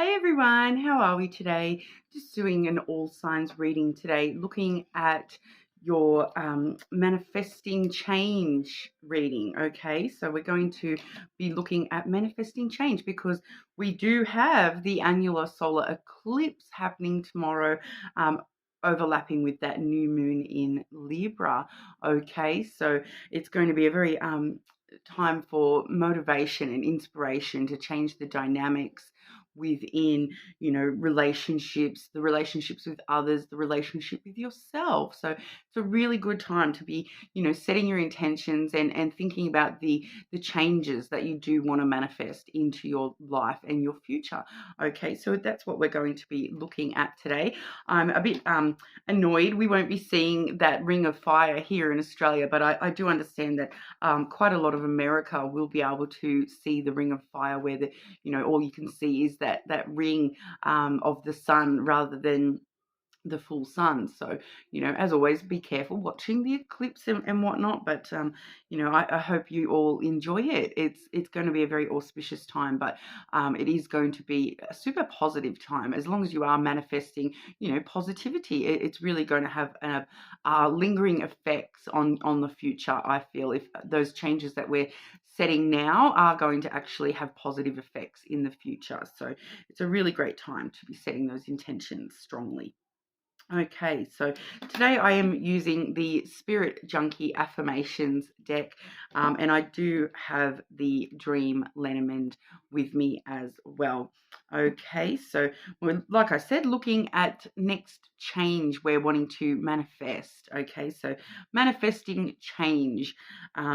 Hey everyone, how are we today? Just doing an all signs reading today, looking at your manifesting change reading. Okay, so we're going to be looking at manifesting change because we do have the annular solar eclipse happening tomorrow. Overlapping with that new moon in Libra. Okay, so it's going to be a very time for motivation and inspiration to change the dynamics within, relationships, the relationships with others, the relationship with yourself. So it's a really good time to be, setting your intentions and thinking about the changes that you do want to manifest into your life and your future. Okay, so that's what we're going to be looking at today. I'm a bit annoyed we won't be seeing that ring of fire here in Australia, but I do understand that quite a lot of America will be able to see the ring of fire where all you can see is that ring of the sun rather than the full sun. So, as always, be careful watching the eclipse and whatnot. But, I hope you all enjoy it. It's going to be a very auspicious time, but it is going to be a super positive time as long as you are manifesting, positivity. It's really going to have lingering effects on the future. I feel if those changes that we're setting now are going to actually have positive effects in the future. So it's a really great time to be setting those intentions strongly. Okay, so today I am using the Spirit Junkie Affirmations deck, and I do have the Dream Lenormand with me as well. Okay, so like I said, looking at next change we're wanting to manifest. Okay, so manifesting change.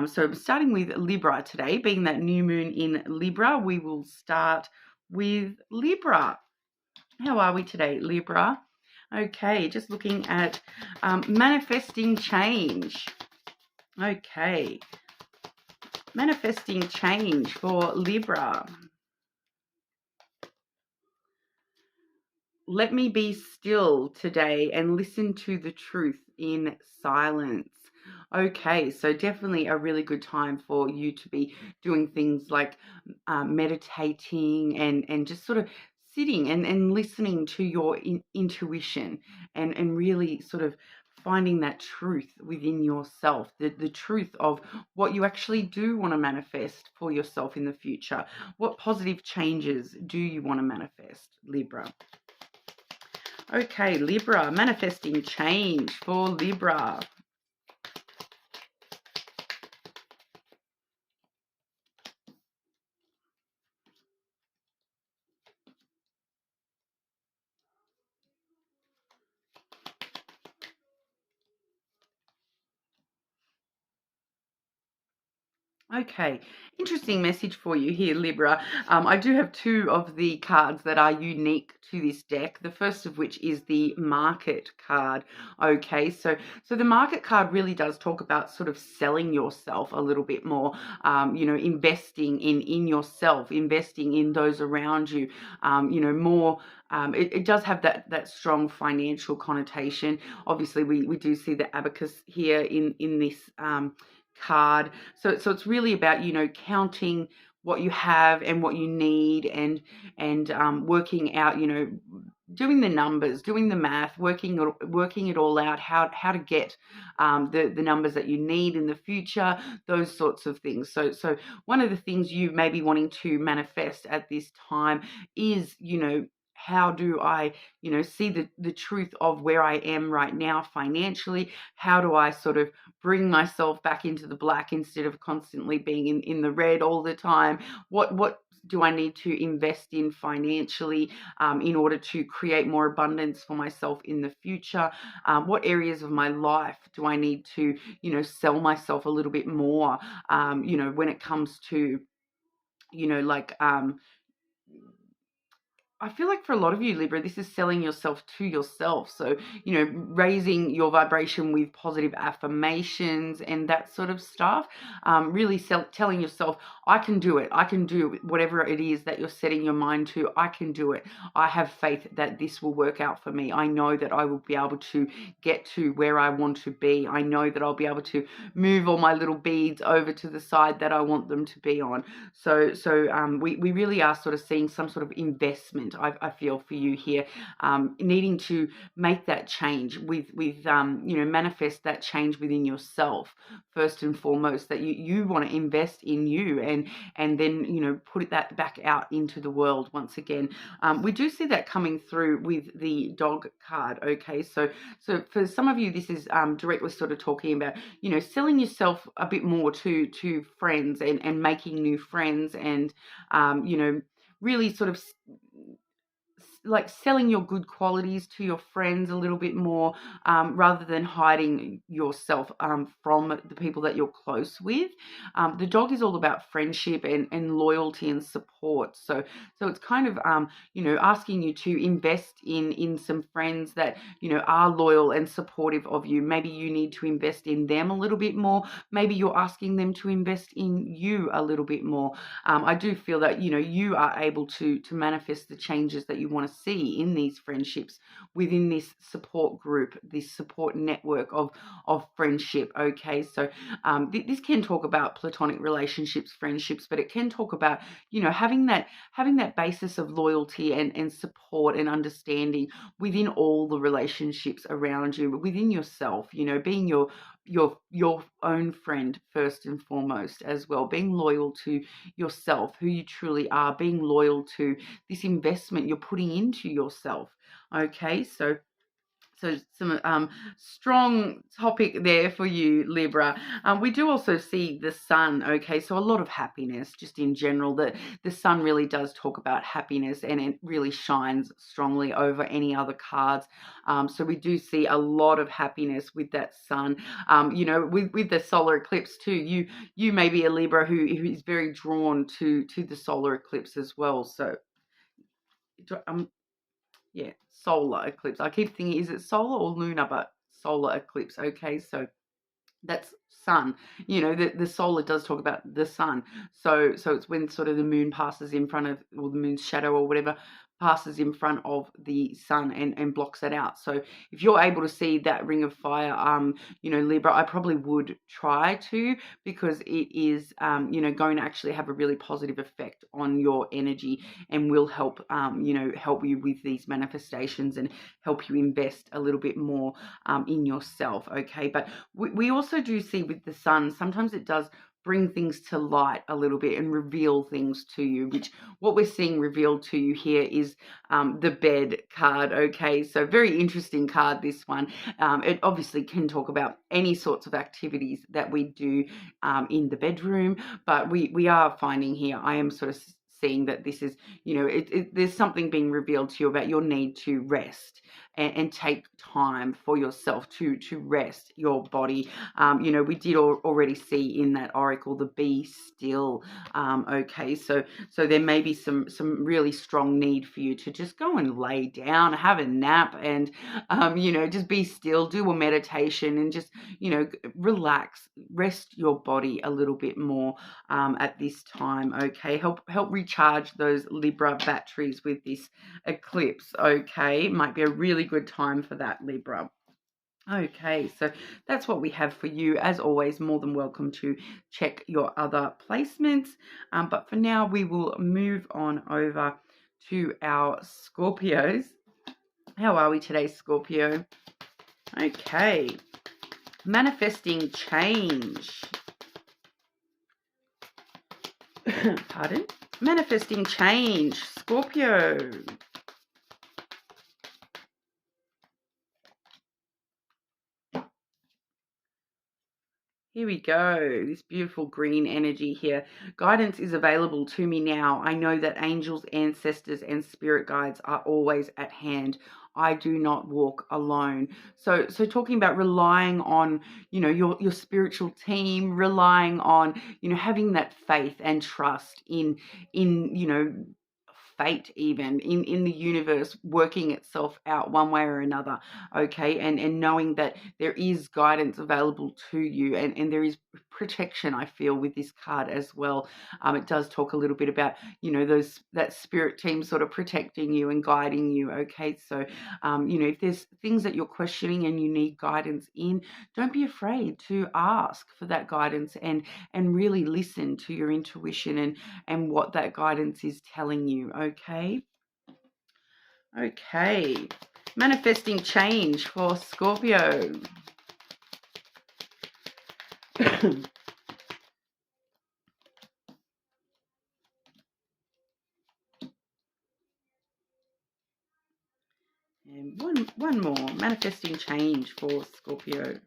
So starting with Libra today, being that new moon in Libra, we will start with Libra. How are we today, Libra? Okay, just looking at manifesting change. Okay, manifesting change for Libra. Let me be still today and listen to the truth in silence. Okay, so definitely a really good time for you to be doing things like meditating and just sort of sitting and listening to your intuition and really sort of finding that truth within yourself, the truth of what you actually do want to manifest for yourself in the future. What positive changes do you want to manifest, Libra? Okay, Libra, manifesting change for Libra. Okay, interesting message for you here, Libra. I do have two of the cards that are unique to this deck. The first of which is the Market card. Okay, so the Market card really does talk about sort of selling yourself a little bit more. Investing in yourself, investing in those around you. More. It does have that strong financial connotation. Obviously, we do see the abacus here in this card. So it's really about, counting what you have and what you need and working out, doing the numbers, doing the math, working it all out, how to get the numbers that you need in the future, those sorts of things. So one of the things you may be wanting to manifest at this time is, how do I, see the truth of where I am right now financially? How do I sort of bring myself back into the black instead of constantly being in the red all the time? What do I need to invest in financially in order to create more abundance for myself in the future? What areas of my life do I need to, sell myself a little bit more, when it comes to, like I feel like for a lot of you, Libra, this is selling yourself to yourself. So, raising your vibration with positive affirmations and that sort of stuff. Really telling yourself, I can do it. I can do whatever it is that you're setting your mind to. I can do it. I have faith that this will work out for me. I know that I will be able to get to where I want to be. I know that I'll be able to move all my little beads over to the side that I want them to be on. So we really are sort of seeing some sort of investment mind, I feel, for you here, needing to make that change manifest that change within yourself first and foremost, that you want to invest in you, and then put that back out into the world once again. We do see that coming through with the dog card. Okay, so for some of you, this is directly sort of talking about selling yourself a bit more to friends, and making new friends, and really sort of like selling your good qualities to your friends a little bit more, rather than hiding yourself from the people that you're close with. The dog is all about friendship and loyalty and support. So it's kind of asking you to invest in some friends that are loyal and supportive of you. Maybe you need to invest in them a little bit more. Maybe you're asking them to invest in you a little bit more. I do feel that you are able to manifest the changes that you want to see in these friendships within this support group, this support network of friendship. Okay, so this can talk about platonic relationships, friendships, but it can talk about having that basis of loyalty and support and understanding within all the relationships around you, within yourself, being your own friend first and foremost, as well, being loyal to yourself, who you truly are, being loyal to this investment you're putting into yourself. Okay, so some strong topic there for you, Libra. We do also see the sun. Okay, so a lot of happiness just in general. The sun really does talk about happiness, and it really shines strongly over any other cards. So we do see a lot of happiness with that sun. With the solar eclipse too. You may be a Libra who is very drawn to the solar eclipse as well. So yeah, solar eclipse. I keep thinking, is it solar or lunar? But solar eclipse. Okay, so that's sun. The solar does talk about the sun. So it's when sort of the moon passes in front of, or the moon's shadow or whatever passes in front of the sun and blocks it out. So if you're able to see that ring of fire, Libra, I probably would try to, because it is, going to actually have a really positive effect on your energy, and will help, help you with these manifestations, and help you invest a little bit more in yourself. Okay, but we also do see with the sun, sometimes it does bring things to light a little bit and reveal things to you, which what we're seeing revealed to you here is the bed card. Okay, so very interesting card, this one. It obviously can talk about any sorts of activities that we do in the bedroom, but we are finding here, I am sort of seeing that this is, there's something being revealed to you about your need to rest and take time for yourself to rest your body. We did already see in that oracle the be still. Okay, so there may be some really strong need for you to just go and lay down, have a nap, and just be still, do a meditation, and just relax, rest your body a little bit more at this time. Okay, help recharge those Libra batteries with this eclipse. Okay, might be a really good time for that, Libra. Okay, so that's what we have for you. As always, more than welcome to check your other placements. But for now, we will move on over to our Scorpios. How are we today, Scorpio? Okay, manifesting change. Pardon? Manifesting change, Scorpio. Here we go, this beautiful green energy here. Guidance is available to me now. I know that angels, ancestors, and spirit guides are always at hand. I do not walk alone. So talking about relying on, your spiritual team, relying on, having that faith and trust in fate, even in the universe working itself out one way or another. Okay, and knowing that there is guidance available to you, and there is protection, I feel, with this card as well. It does talk a little bit about that spirit team sort of protecting you and guiding you. Okay, so if there's things that you're questioning and you need guidance in, don't be afraid to ask for that guidance, and really listen to your intuition and what that guidance is telling you. Okay. Okay, manifesting change for Scorpio. And one more, manifesting change for Scorpio.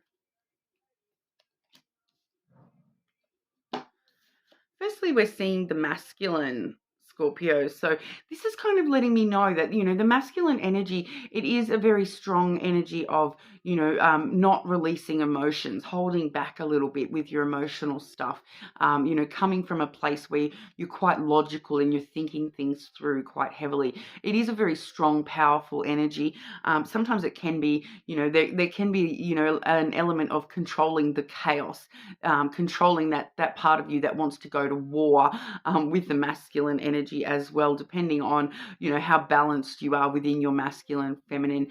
Firstly, we're seeing the masculine Scorpio. So this is kind of letting me know that, the masculine energy, it is a very strong energy of, not releasing emotions, holding back a little bit with your emotional stuff, coming from a place where you're quite logical and you're thinking things through quite heavily. It is a very strong, powerful energy. Sometimes it can be, there can be, an element of controlling the chaos, controlling that part of you that wants to go to war with the masculine energy as well, depending on, how balanced you are within your masculine, feminine.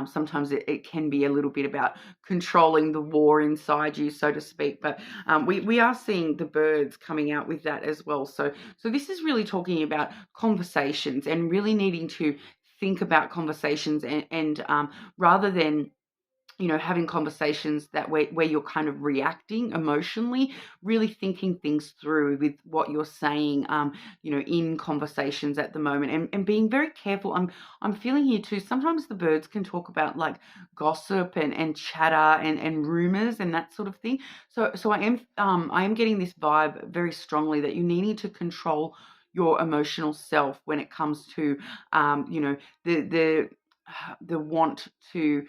Sometimes it can be a little bit about controlling the war inside you, so to speak. But we are seeing the birds coming out with that as well. So this is really talking about conversations and really needing to think about conversations and rather than having conversations that where you're kind of reacting emotionally, really thinking things through with what you're saying, in conversations at the moment, and being very careful. I'm feeling here too. Sometimes the birds can talk about like gossip and chatter and rumors and that sort of thing. So I am getting this vibe very strongly that you needing to control your emotional self when it comes to, the the want to,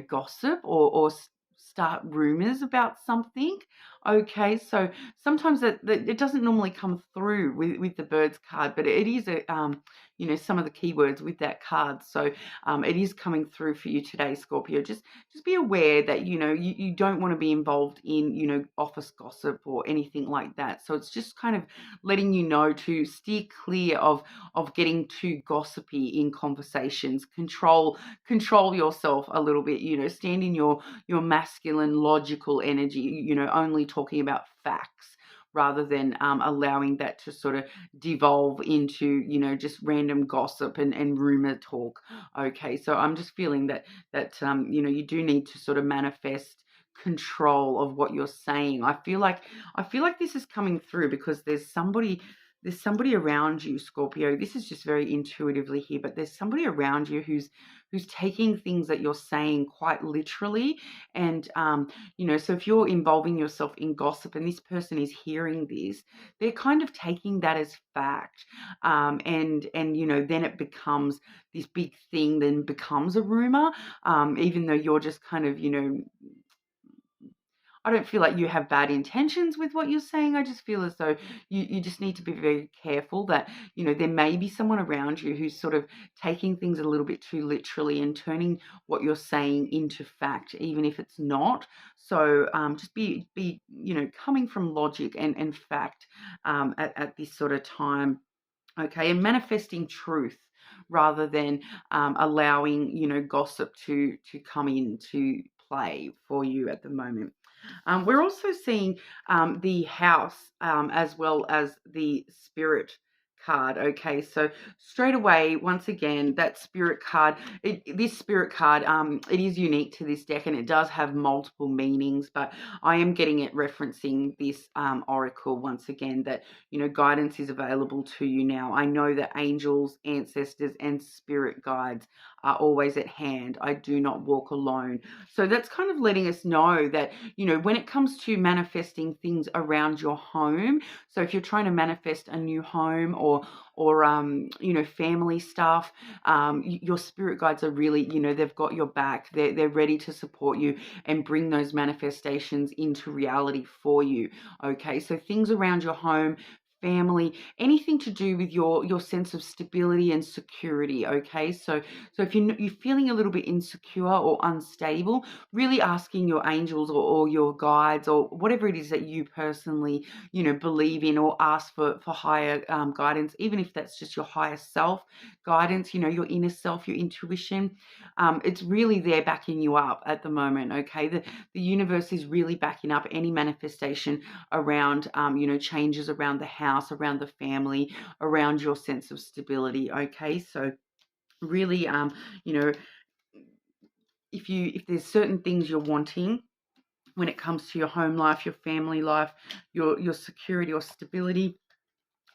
gossip or start rumors about something. Okay, so sometimes it doesn't normally come through with the birds card, but it is some of the keywords with that card. So it is coming through for you today, Scorpio. Just be aware that you don't want to be involved in office gossip or anything like that. So it's just kind of letting you know to steer clear of getting too gossipy in conversations. Control yourself a little bit. Stand in your masculine, logical energy. Only talking about facts rather than allowing that to sort of devolve into just random gossip and rumor talk. Okay, so I'm just feeling that you do need to sort of manifest control of what you're saying. I feel like this is coming through because there's somebody around you, Scorpio. This is just very intuitively here, but there's somebody around you who's taking things that you're saying quite literally. And, so if you're involving yourself in gossip and this person is hearing this, they're kind of taking that as fact. And then it becomes this big thing, then becomes a rumor, even though you're just kind of, I don't feel like you have bad intentions with what you're saying. I just feel as though you just need to be very careful that, there may be someone around you who's sort of taking things a little bit too literally and turning what you're saying into fact, even if it's not. So just be coming from logic and fact at this sort of time. Okay, and manifesting truth rather than allowing gossip to come into play for you at the moment. We're also seeing the house as well as the spirit card. Okay, so straight away, once again, that spirit card, this spirit card, it is unique to this deck and it does have multiple meanings, but I am getting it referencing this oracle once again that, guidance is available to you now. I know that angels, ancestors, and spirit guides are always at hand. I do not walk alone. So that's kind of letting us know that, when it comes to manifesting things around your home, so if you're trying to manifest a new home or family stuff, your spirit guides are really, they've got your back. They're ready to support you and bring those manifestations into reality for you. Okay, so things around your home, family, anything to do with your sense of stability and security. Okay, so if you're feeling a little bit insecure or unstable, really asking your angels or your guides or whatever it is that you personally believe in, or ask for higher guidance, even if that's just your higher self guidance, your inner self, your intuition. It's really there backing you up at the moment. Okay, the universe is really backing up any manifestation around changes around the house, around the family, around your sense of stability. Okay, so really, you know, if there's certain things you're wanting when it comes to your home life, your family life, your security or stability,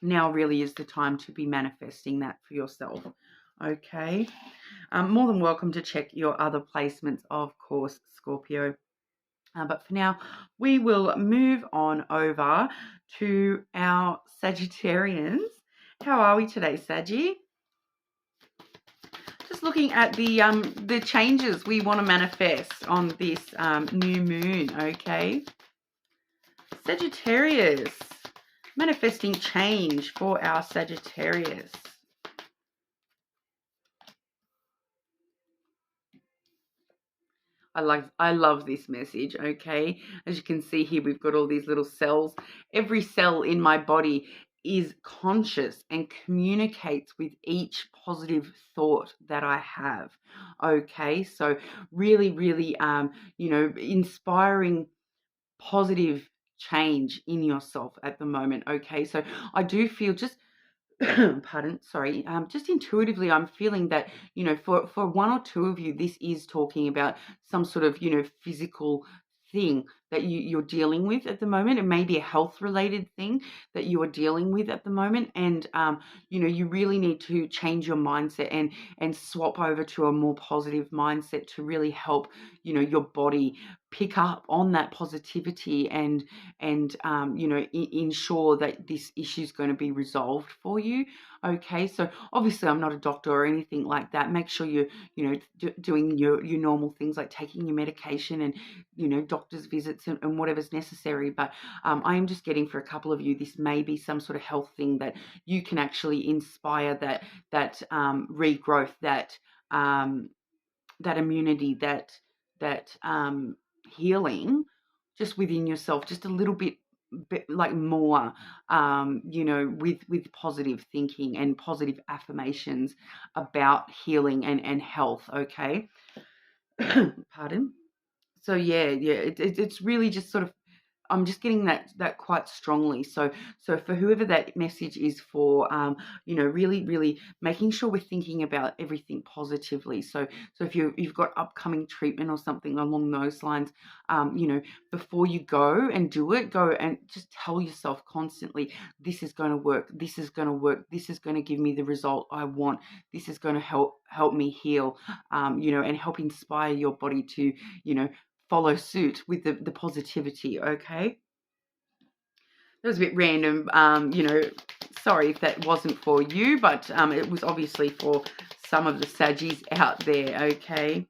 now really is the time to be manifesting that for yourself. Okay. More than welcome to check your other placements, of course, Scorpio. But for now, we will move on over to our Sagittarians. How are we today, Saggy? Just looking at the changes we want to manifest on this new moon, okay? Sagittarius, manifesting change for our Sagittarius. I love this message, okay? As you can see here, we've got all these little cells. Every cell in my body is conscious and communicates with each positive thought that I have, okay? So really, really, inspiring positive change in yourself at the moment, okay? So I do feel just pardon, sorry, just intuitively I'm feeling that, for one or two of you, this is talking about some sort of, physical thing that you're dealing with at the moment. It may be a health related thing that you are dealing with at the moment, and you really need to change your mindset and swap over to a more positive mindset to really help your body pick up on that positivity and ensure that this issue is going to be resolved for you. Okay, so obviously I'm not a doctor or anything like that. Make sure you're doing your normal things like taking your medication and doctor's visits and whatever's necessary. But I am just getting, for a couple of you, this may be some sort of health thing that you can actually inspire that regrowth, that immunity, that healing just within yourself, just a little bit like more, with positive thinking and positive affirmations about healing and health. Okay. Pardon. So yeah, it's really just sort of, I'm just getting that quite strongly. So for whoever that message is for, really, really making sure we're thinking about everything positively. So if you've got upcoming treatment or something along those lines, before you go and do it, go and just tell yourself constantly, this is going to work. This is going to work. This is going to give me the result I want. This is going to help me heal, and help inspire your body to, follow suit with the positivity, okay? That was a bit random, sorry if that wasn't for you, but it was obviously for some of the Saggies out there, okay?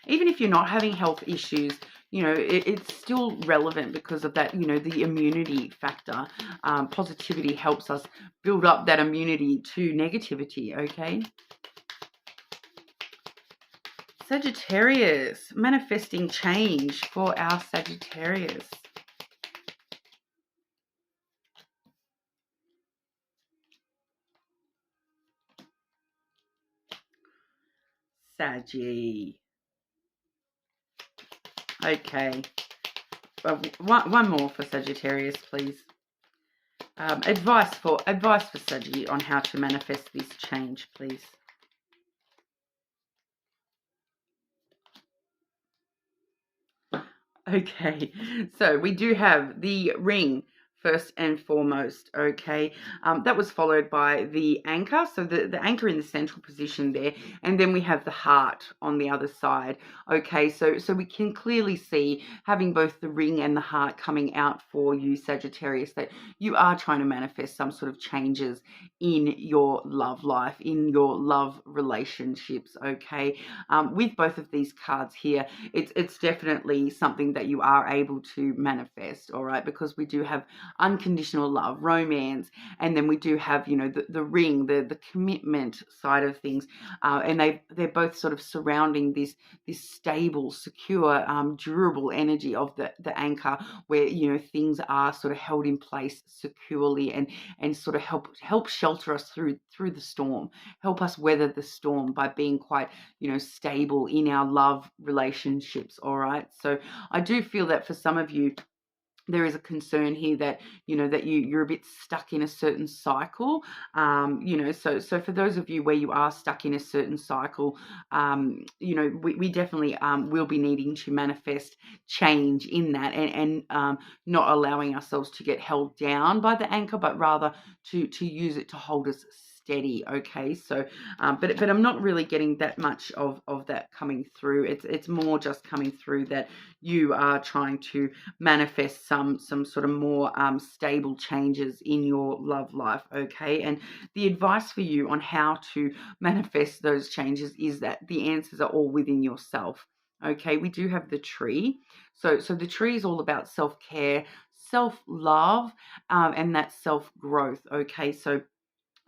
Even if you're not having health issues, it's still relevant because of that, the immunity factor. Positivity helps us build up that immunity to negativity, okay? Sagittarius, manifesting change for our Sagittarius. Saggy. Okay. One more for Sagittarius, please. Advice for Saggy on how to manifest this change, please. Okay, so we do have the ring first and foremost, okay? That was followed by the anchor, so the anchor in the central position there, and then we have the heart on the other side, okay? So we can clearly see, having both the ring and the heart coming out for you, Sagittarius, that you are trying to manifest some sort of changes in your love life, in your love relationships, okay? With both of these cards here, it's definitely something that you are able to manifest, all right? Because we do have unconditional love, romance, and then we do have, the ring, the commitment side of things, and they're both sort of surrounding this stable, secure, durable energy of the anchor, where things are sort of held in place securely and sort of help shelter us through the storm, help us weather the storm by being quite stable in our love relationships. All right, so I do feel that for some of you, there is a concern here that, that you're a bit stuck in a certain cycle. So for those of you where you are stuck in a certain cycle, we definitely will be needing to manifest change in that, and not allowing ourselves to get held down by the anchor, but rather to use it to hold us steady. Okay, so but I'm not really getting that much of that coming through. It's more just coming through that you are trying to manifest some sort of more stable changes in your love life. Okay, and the advice for you on how to manifest those changes is that the answers are all within yourself. Okay, we do have the tree. So the tree is all about self-care, self-love, and that self-growth. Okay, so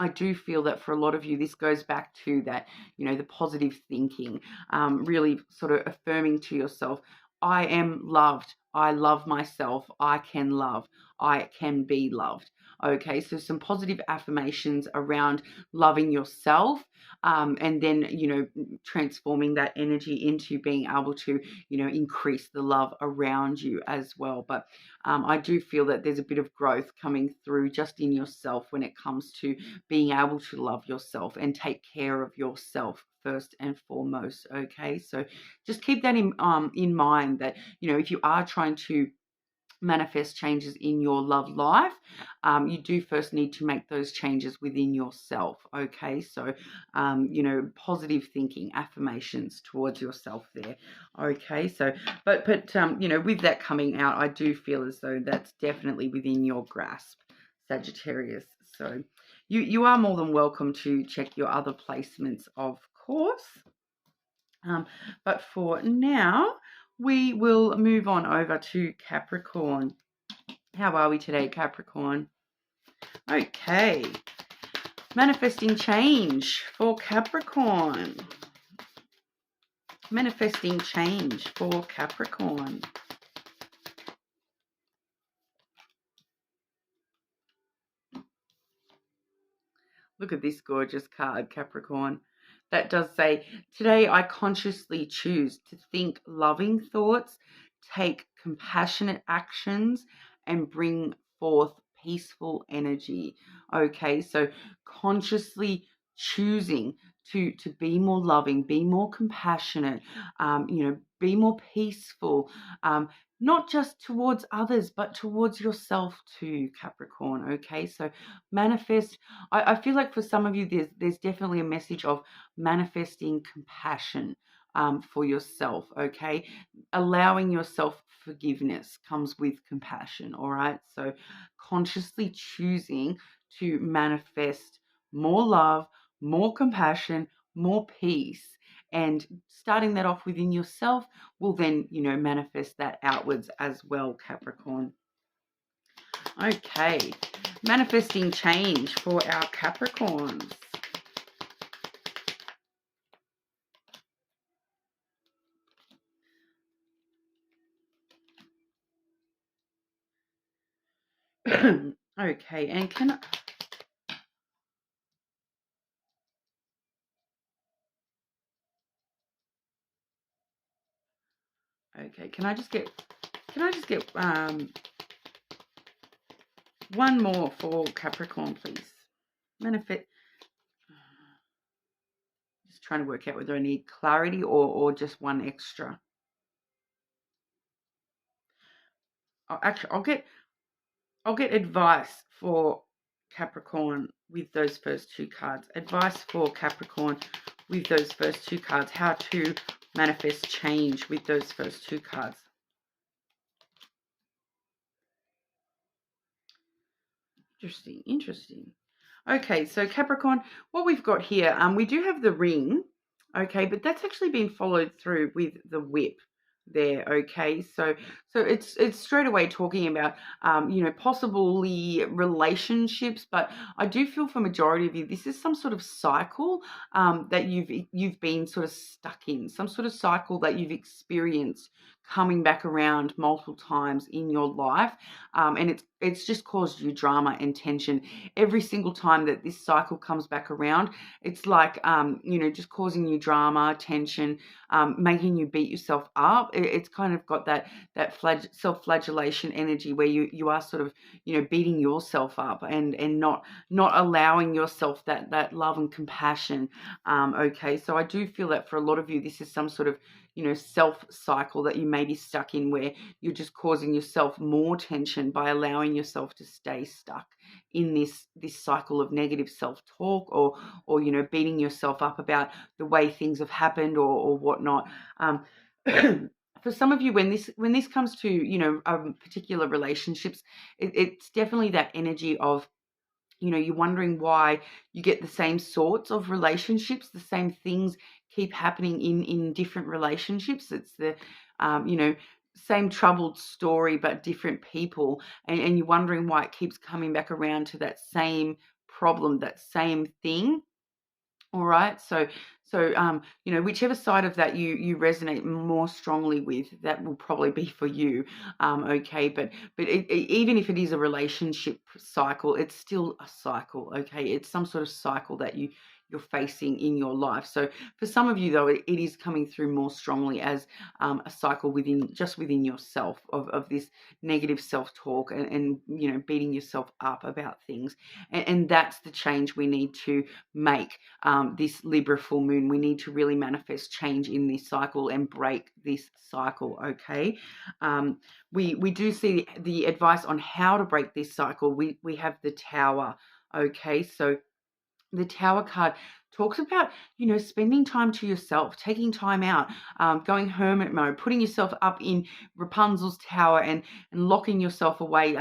I do feel that for a lot of you, this goes back to that, the positive thinking, really sort of affirming to yourself, I am loved. I love myself. I can love. I can be loved. Okay, so some positive affirmations around loving yourself, and then, transforming that energy into being able to, increase the love around you as well. But I do feel that there's a bit of growth coming through just in yourself when it comes to being able to love yourself and take care of yourself first and foremost. Okay, so just keep that in mind, that if you are trying to manifest changes in your love life, you do first need to make those changes within yourself. Okay, so positive thinking, affirmations towards yourself there. Okay, so but with that coming out, I do feel as though that's definitely within your grasp, Sagittarius. So you are more than welcome to check your other placements, of course. But for now, we will move on over to Capricorn. How are we today, Capricorn? Okay. Manifesting change for Capricorn. Manifesting change for Capricorn. Look at this gorgeous card, Capricorn. That does say, today I consciously choose to think loving thoughts, take compassionate actions, and bring forth peaceful energy. Okay, so consciously choosing to be more loving, be more compassionate, be more peaceful, not just towards others, but towards yourself too, Capricorn. Okay, so manifest. I feel like for some of you, there's definitely a message of manifesting compassion for yourself. Okay, allowing yourself forgiveness comes with compassion. All right, so consciously choosing to manifest more love, more compassion, more peace, and starting that off within yourself will then, manifest that outwards as well, Capricorn. Okay, manifesting change for our Capricorns. Okay, and can I just get one more for Capricorn, please? Manifest. Just trying to work out whether I need clarity or just one extra. Actually, I'll get advice for Capricorn with those first two cards. Advice for Capricorn with those first two cards. How to manifest change with those first two cards. Interesting. Okay, so Capricorn, what we've got here, we do have the ring, okay, but that's actually been followed through with the whip there. Okay, so it's straight away talking about possibly relationships, but I do feel for majority of you this is some sort of cycle that you've been sort of stuck in, some sort of cycle that you've experienced coming back around multiple times in your life, and it's just caused you drama and tension every single time that this cycle comes back around. It's like just causing you drama, tension, making you beat yourself up. it's kind of got that self-flagellation energy where you are sort of, beating yourself up and not allowing yourself that love and compassion. Okay, so I do feel that for a lot of you, this is some sort of, self cycle that you may be stuck in, where you're just causing yourself more tension by allowing yourself to stay stuck in this cycle of negative self-talk, or beating yourself up about the way things have happened, or whatnot. For some of you, when this comes to particular relationships, it's definitely that energy of, you're wondering why you get the same sorts of relationships, the same things keep happening in different relationships. It's the, same troubled story, but different people. And you're wondering why it keeps coming back around to that same problem, that same thing. All right. So, whichever side of that you resonate more strongly with, that will probably be for you. Okay. But even if it is a relationship cycle, it's still a cycle. Okay. It's some sort of cycle that you're facing in your life. So for some of you, though, it is coming through more strongly as a cycle within yourself of this negative self-talk and beating yourself up about things. And that's the change we need to make. This Libra full moon, we need to really manifest change in this cycle and break this cycle. Okay. We do see the advice on how to break this cycle. We have the Tower. Okay. So the Tower card talks about, spending time to yourself, taking time out, going hermit mode, putting yourself up in Rapunzel's tower and locking yourself away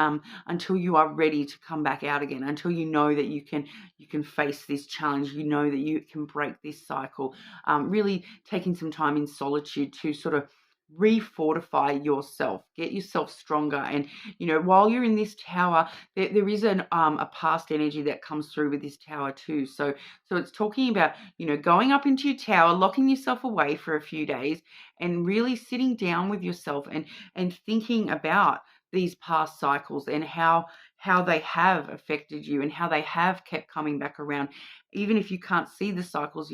until you are ready to come back out again, until you know that you can face this challenge, that you can break this cycle. Really taking some time in solitude to sort of refortify yourself, get yourself stronger. And while you're in this tower, there is a past energy that comes through with this tower too. So it's talking about going up into your tower, locking yourself away for a few days, and really sitting down with yourself and thinking about these past cycles and how they have affected you and how they have kept coming back around. Even if you can't see the cycles,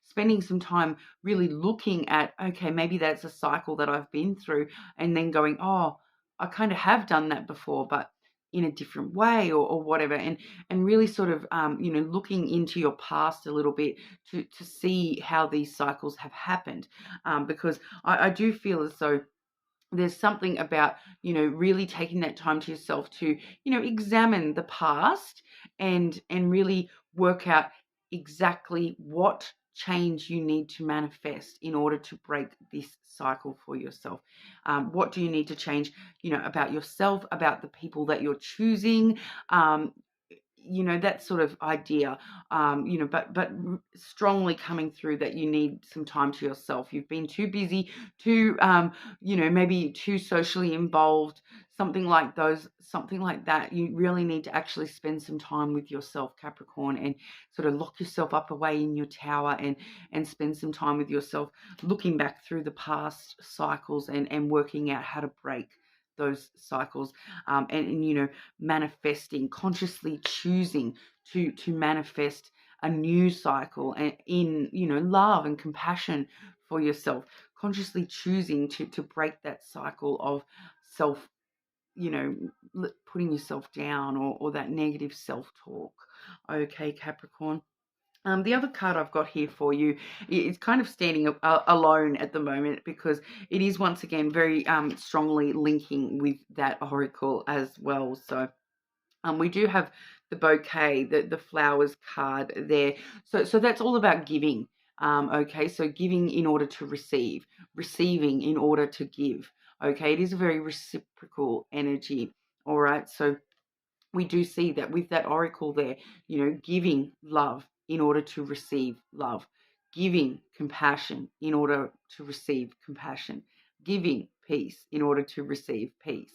spending some time really looking at, okay, maybe that's a cycle that I've been through, and then going, oh, I kind of have done that before, but in a different way, or whatever, and really sort of looking into your past a little bit to see how these cycles have happened, because I do feel as though there's something about really taking that time to yourself to examine the past and really work out exactly what change you need to manifest in order to break this cycle for yourself. What do you need to change about yourself, about the people that you're choosing, that sort of idea, but strongly coming through that you need some time to yourself. You've been too busy, too, maybe too socially involved, something like that. You really need to actually spend some time with yourself, Capricorn, and sort of lock yourself up away in your tower and spend some time with yourself, looking back through the past cycles and working out how to break those cycles, and manifesting, consciously choosing to manifest a new cycle and in love and compassion for yourself, consciously choosing to break that cycle of self, putting yourself down, or that negative self-talk. Okay, Capricorn. The other card I've got here for you is kind of standing alone at the moment, because it is once again very strongly linking with that oracle as well. So we do have the bouquet, the flowers card there. So that's all about giving. Okay, so giving in order to receive, receiving in order to give. Okay, it is a very reciprocal energy. All right, so we do see that with that oracle there, giving love in order to receive love, giving compassion in order to receive compassion, giving peace in order to receive peace.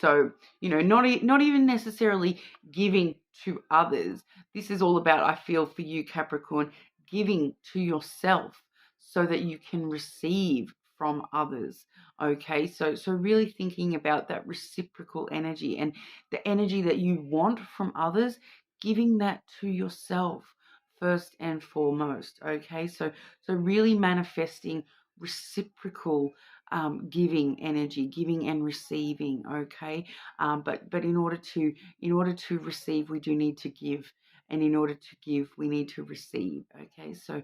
So, not even necessarily giving to others. This is all about, I feel, for you, Capricorn, giving to yourself so that you can receive from others. Okay, so really thinking about that reciprocal energy and the energy that you want from others, giving that to yourself first and foremost. Okay, so really manifesting reciprocal giving energy, giving and receiving. Okay, but in order to receive, we do need to give, and in order to give, we need to receive. Okay, so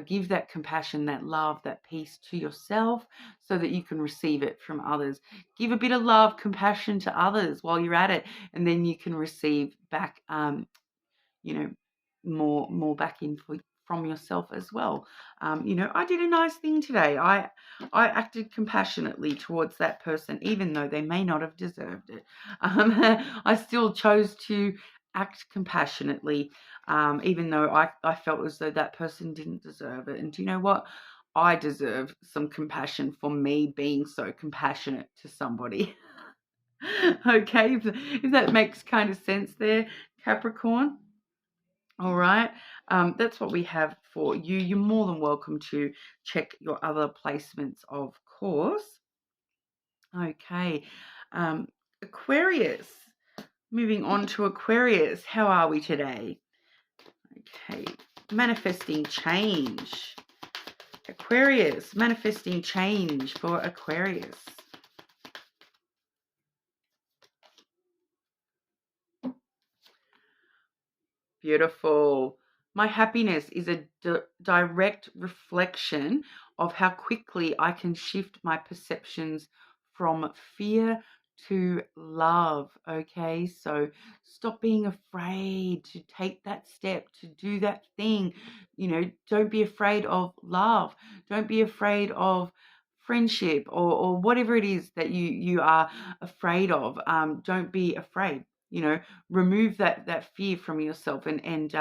give that compassion, that love, that peace to yourself, so that you can receive it from others. Give a bit of love, compassion to others while you're at it, and then you can receive back. More back in from yourself as well. I did a nice thing today. I acted compassionately towards that person, even though they may not have deserved it. I still chose to act compassionately, even though I felt as though that person didn't deserve it. And do you know what? I deserve some compassion for me being so compassionate to somebody. Okay, if that makes kind of sense there, Capricorn. All right, that's what we have for you. You're more than welcome to check your other placements, of course. Okay, Aquarius. Moving on to Aquarius. How are we today? Okay, manifesting change. Aquarius, manifesting change for Aquarius. Beautiful. My happiness is a direct reflection of how quickly I can shift my perceptions from fear to love. Okay, so stop being afraid to take that step, to do that thing. Don't be afraid of love. Don't be afraid of friendship, or whatever it is that you are afraid of. Don't be afraid. Remove that fear from yourself, and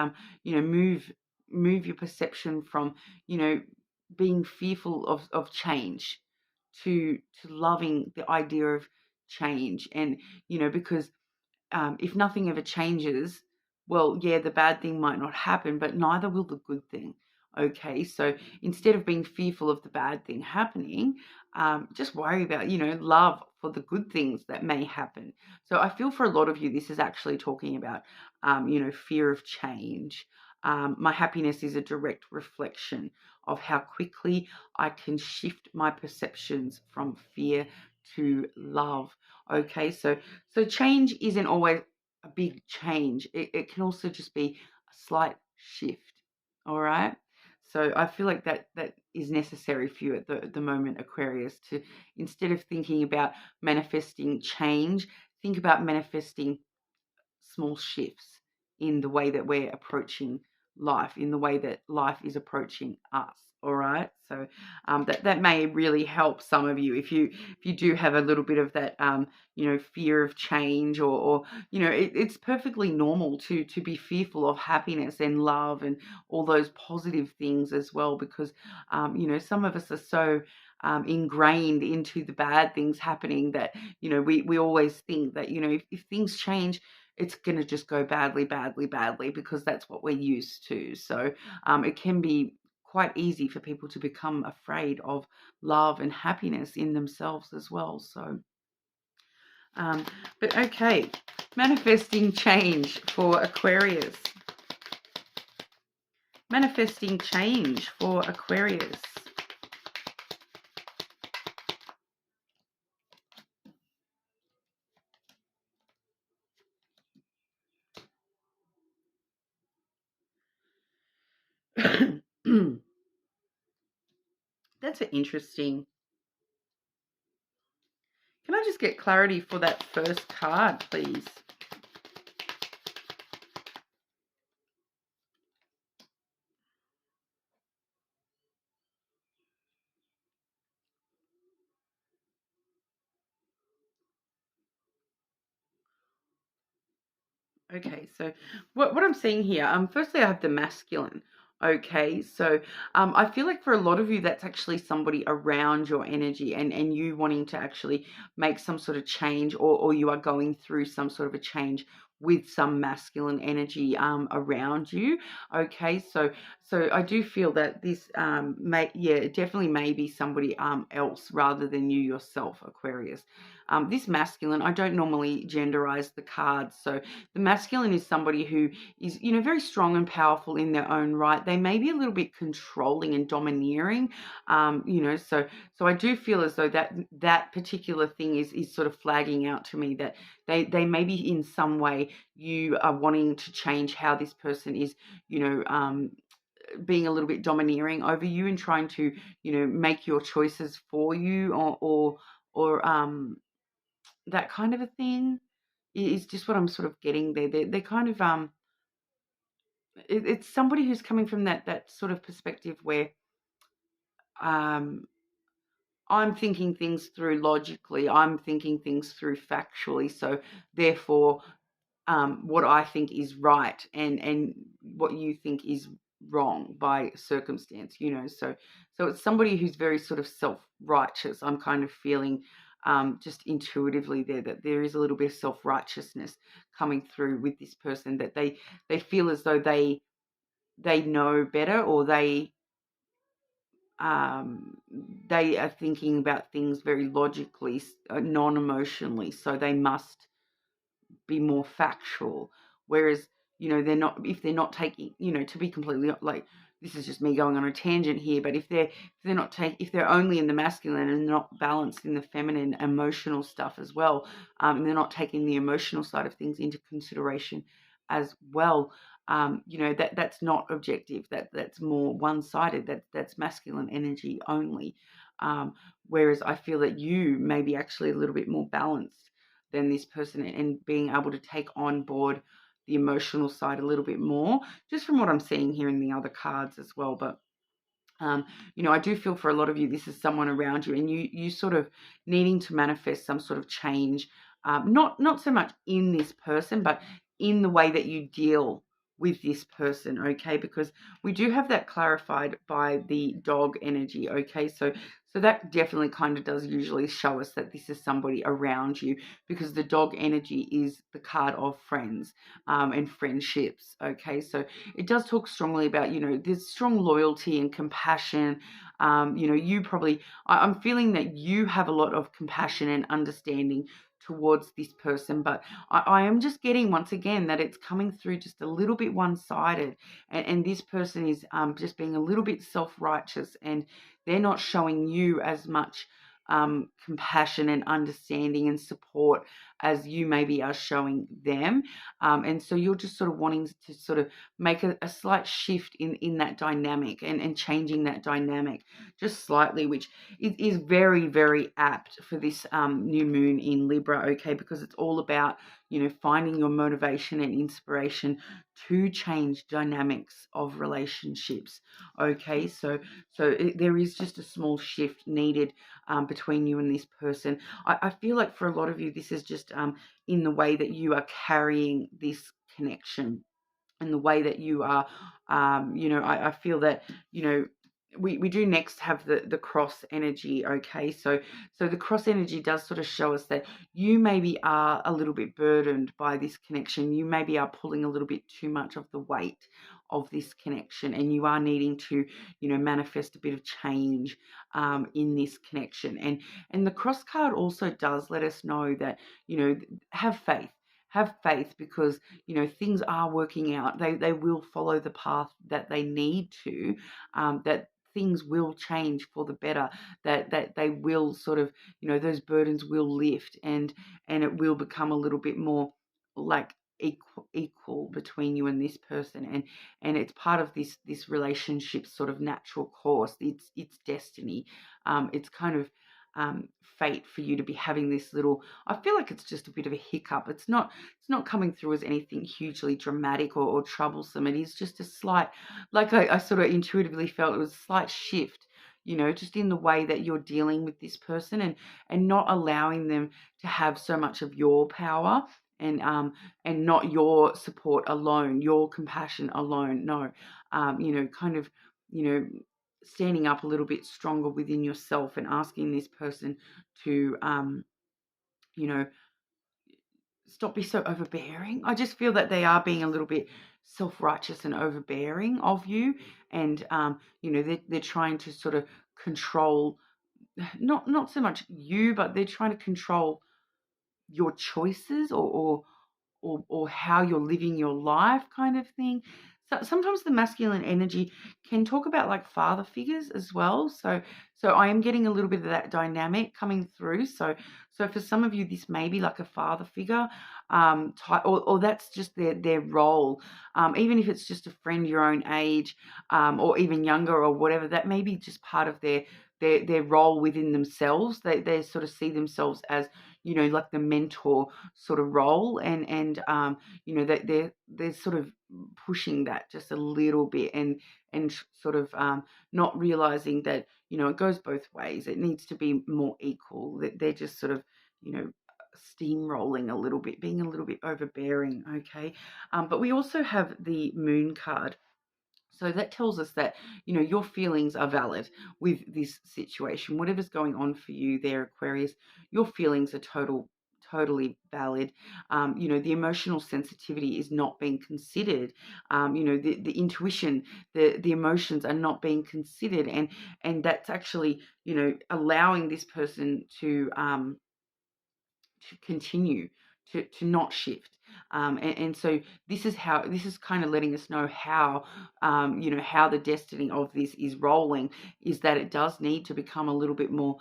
move your perception from being fearful of change to loving the idea of change. And because if nothing ever changes, well, yeah, the bad thing might not happen, but neither will the good thing. Okay, so instead of being fearful of the bad thing happening, just worry about, love for the good things that may happen. So I feel for a lot of you, this is actually talking about, fear of change. My happiness is a direct reflection of how quickly I can shift my perceptions from fear to love. Okay, so change isn't always a big change. It can also just be a slight shift. All right. So I feel like that is necessary for you at the moment, Aquarius, to, instead of thinking about manifesting change, think about manifesting small shifts in the way that we're approaching life, in the way that life is approaching us. All right, so that may really help some of you if you do have a little bit of that fear of change, or it's perfectly normal to be fearful of happiness and love and all those positive things as well, because some of us are so ingrained into the bad things happening that we always think that if things change, it's going to just go badly, because that's what we're used to. So it can be quite easy for people to become afraid of love and happiness in themselves as well. So, but okay, manifesting change for Aquarius. Manifesting change for Aquarius. That's an interesting. Can I just get clarity for that first card, please? Okay, so what I'm seeing here, firstly I have the masculine. Okay, so I feel like for a lot of you, that's actually somebody around your energy, and you wanting to actually make some sort of change, or you are going through some sort of a change with some masculine energy around you. Okay, so I do feel that this it definitely may be somebody else rather than you yourself, Aquarius. This masculine, I don't normally genderize the cards. So the masculine is somebody who is, very strong and powerful in their own right. They may be a little bit controlling and domineering, so I do feel as though that particular thing is sort of flagging out to me that they maybe in some way you are wanting to change how this person is, being a little bit domineering over you and trying to, make your choices for you, or that kind of a thing is just what I'm sort of getting there. They're kind of it's somebody who's coming from that sort of perspective where um I'm thinking things through logically, I'm thinking things through factually, so therefore what I think is right and what you think is wrong by circumstance, so it's somebody who's very sort of self-righteous. I'm kind of feeling just intuitively there that there is a little bit of self-righteousness coming through with this person, that they feel as though they know better, or they are thinking about things very logically, non-emotionally, so they must be more factual. Whereas, they're not, if they're not taking, to be completely, like, this is just me going on a tangent here, but if they're only in the masculine and not balanced in the feminine emotional stuff as well, and they're not taking the emotional side of things into consideration as well, that's not objective. That's more one-sided. That's masculine energy only. Whereas I feel that you may be actually a little bit more balanced than this person, and being able to take on board the emotional side a little bit more, just from what I'm seeing here in the other cards as well. But I do feel for a lot of you, this is someone around you, and you sort of needing to manifest some sort of change, not so much in this person, but in the way that you deal with this person, okay? Because we do have that clarified by the dog energy, okay? So that definitely kind of does usually show us that this is somebody around you, because the dog energy is the card of friends and friendships, okay? So it does talk strongly about, there's strong loyalty and compassion. You probably, I'm feeling that you have a lot of compassion and understanding towards this person, but I am just getting, once again, that it's coming through just a little bit one-sided, and this person is just being a little bit self-righteous, and they're not showing you as much compassion and understanding and support as you maybe are showing them. And so you're just sort of wanting to sort of make a slight shift in that dynamic, and changing that dynamic just slightly, which is very, very apt for this new moon in Libra, okay, because it's all about, finding your motivation and inspiration to change dynamics of relationships, okay? So there is just a small shift needed between you and this person. I feel like for a lot of you, this is just in the way that you are carrying this connection, and the way that you are, I feel that, we do next have the cross energy, okay? So the cross energy does sort of show us that you maybe are a little bit burdened by this connection. You maybe are pulling a little bit too much of the weight of this connection, and you are needing to, manifest a bit of change in this connection. And the cross card also does let us know that, have faith. Have faith, because, things are working out. They will follow the path that they need to, that things will change for the better, that they will sort of, those burdens will lift, and it will become a little bit more like equal between you and this person, and it's part of this relationship sort of natural course. It's destiny. It's kind of fate for you to be having this little, I feel like it's just a bit of a hiccup. It's not coming through as anything hugely dramatic or troublesome. It is just a slight, like I sort of intuitively felt, it was a slight shift, just in the way that you're dealing with this person, and not allowing them to have so much of your power, and not your support alone, your compassion alone. No, kind of, standing up a little bit stronger within yourself, and asking this person to, you know, stop being so overbearing. I just feel that they are being a little bit self-righteous and overbearing of you, and you know, they're trying to sort of control, not so much you, but they're trying to control your choices, or how you're living your life, kind of thing. So sometimes the masculine energy can talk about like father figures as well. So I am getting a little bit of that dynamic coming through. So for some of you, this may be like a father figure, type, or that's just their role. Even if it's just a friend your own age, or even younger or whatever, that may be just part of their role within themselves. They sort of see themselves as, you know, like the mentor sort of role, and you know, that they're sort of pushing that just a little bit, and sort of not realizing that, you know, it goes both ways. It needs to be more equal. That they're just sort of, you know, steamrolling a little bit, being a little bit overbearing. Okay, but we also have the Moon card. So that tells us that, you know, your feelings are valid with this situation. Whatever's going on for you there, Aquarius, your feelings are totally valid. You know, the emotional sensitivity is not being considered. You know, the intuition, the emotions are not being considered, and that's actually, you know, allowing this person to continue, to not shift. And so this is kind of letting us know how, you know, how the destiny of this is rolling, is that it does need to become a little bit more,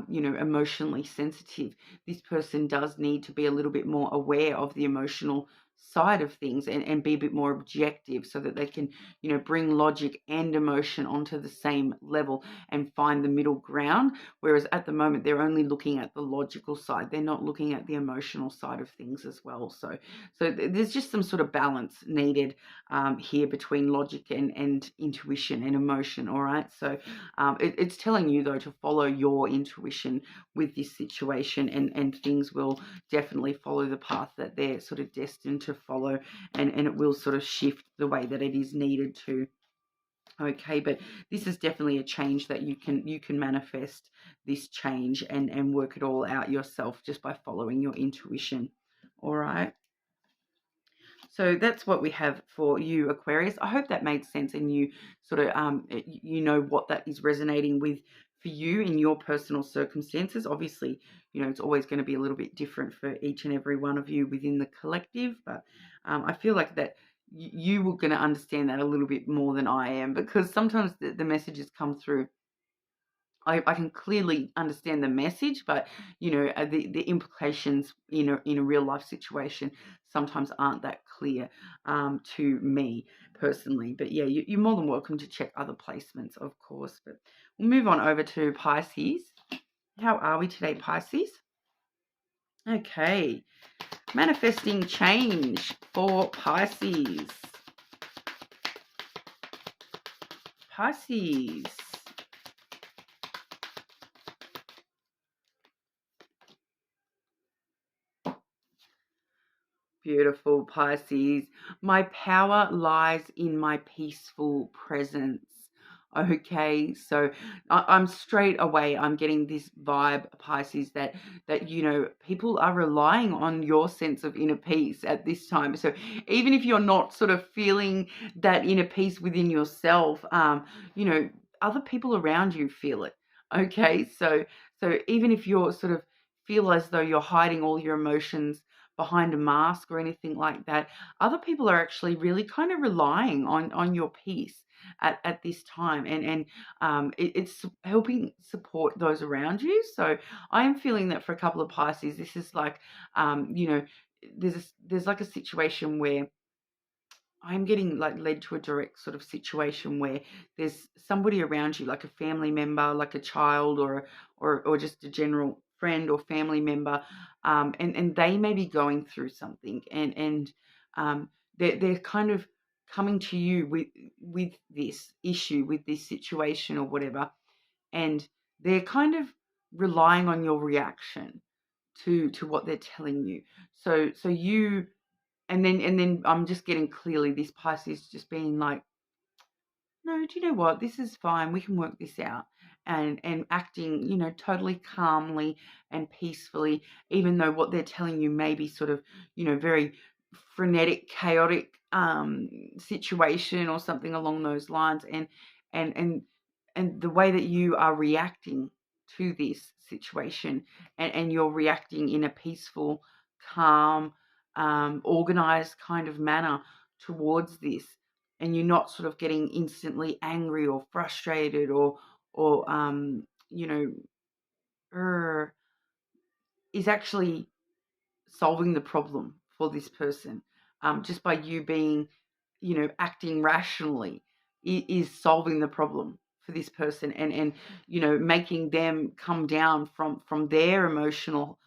you know, emotionally sensitive. This person does need to be a little bit more aware of the emotional side of things, and be a bit more objective, so that they can, you know, bring logic and emotion onto the same level and find the middle ground. Whereas at the moment, they're only looking at the logical side. They're not looking at the emotional side of things as well. So there's just some sort of balance needed here between logic and intuition and emotion. All right. So it's telling you, though, to follow your intuition with this situation, and things will definitely follow the path that they're sort of destined to follow, and it will sort of shift the way that it is needed to. Okay, but this is definitely a change that you can manifest this change, and work it all out yourself just by following your intuition. All right. So that's what we have for you, Aquarius. I hope that made sense, and you sort of you know what that is resonating with for you in your personal circumstances. Obviously, you know, it's always going to be a little bit different for each and every one of you within the collective, but I feel like that you were going to understand that a little bit more than I am, because sometimes the messages come through. I can clearly understand the message, but, you know, the implications in a real life situation sometimes aren't that clear to me personally. But yeah, you're more than welcome to check other placements, of course. But we'll move on over to Pisces. How are we today, Pisces? Okay, manifesting change for Pisces. Pisces. Beautiful, Pisces. My power lies in my peaceful presence. Okay, so I'm straight away, I'm getting this vibe, Pisces, that you know, people are relying on your sense of inner peace at this time. So even if you're not sort of feeling that inner peace within yourself, you know, other people around you feel it. Okay, so even if you're sort of feel as though you're hiding all your emotions behind a mask or anything like that, other people are actually really kind of relying on your peace at this time, and it's helping support those around you. So I am feeling that for a couple of Pisces, this is like, you know, there's like a situation where I'm getting like led to a direct sort of situation where there's somebody around you, like a family member, like a child, or just a general friend or family member, and they may be going through something, and they're kind of coming to you with this issue, with this situation or whatever, and they're kind of relying on your reaction to what they're telling you. So you, and then I'm just getting clearly this Pisces just being like, no, do you know what? This is fine. We can work this out. And acting, totally calmly and peacefully, even though what they're telling you may be sort of, very frenetic, chaotic situation or something along those lines. And and and the way that you are reacting to this situation, and you're reacting in a peaceful, calm, organized kind of manner towards this, and you're not sort of getting instantly angry or frustrated or is actually solving the problem for this person, just by you being, acting rationally, is solving the problem for this person, and making them come down from their emotional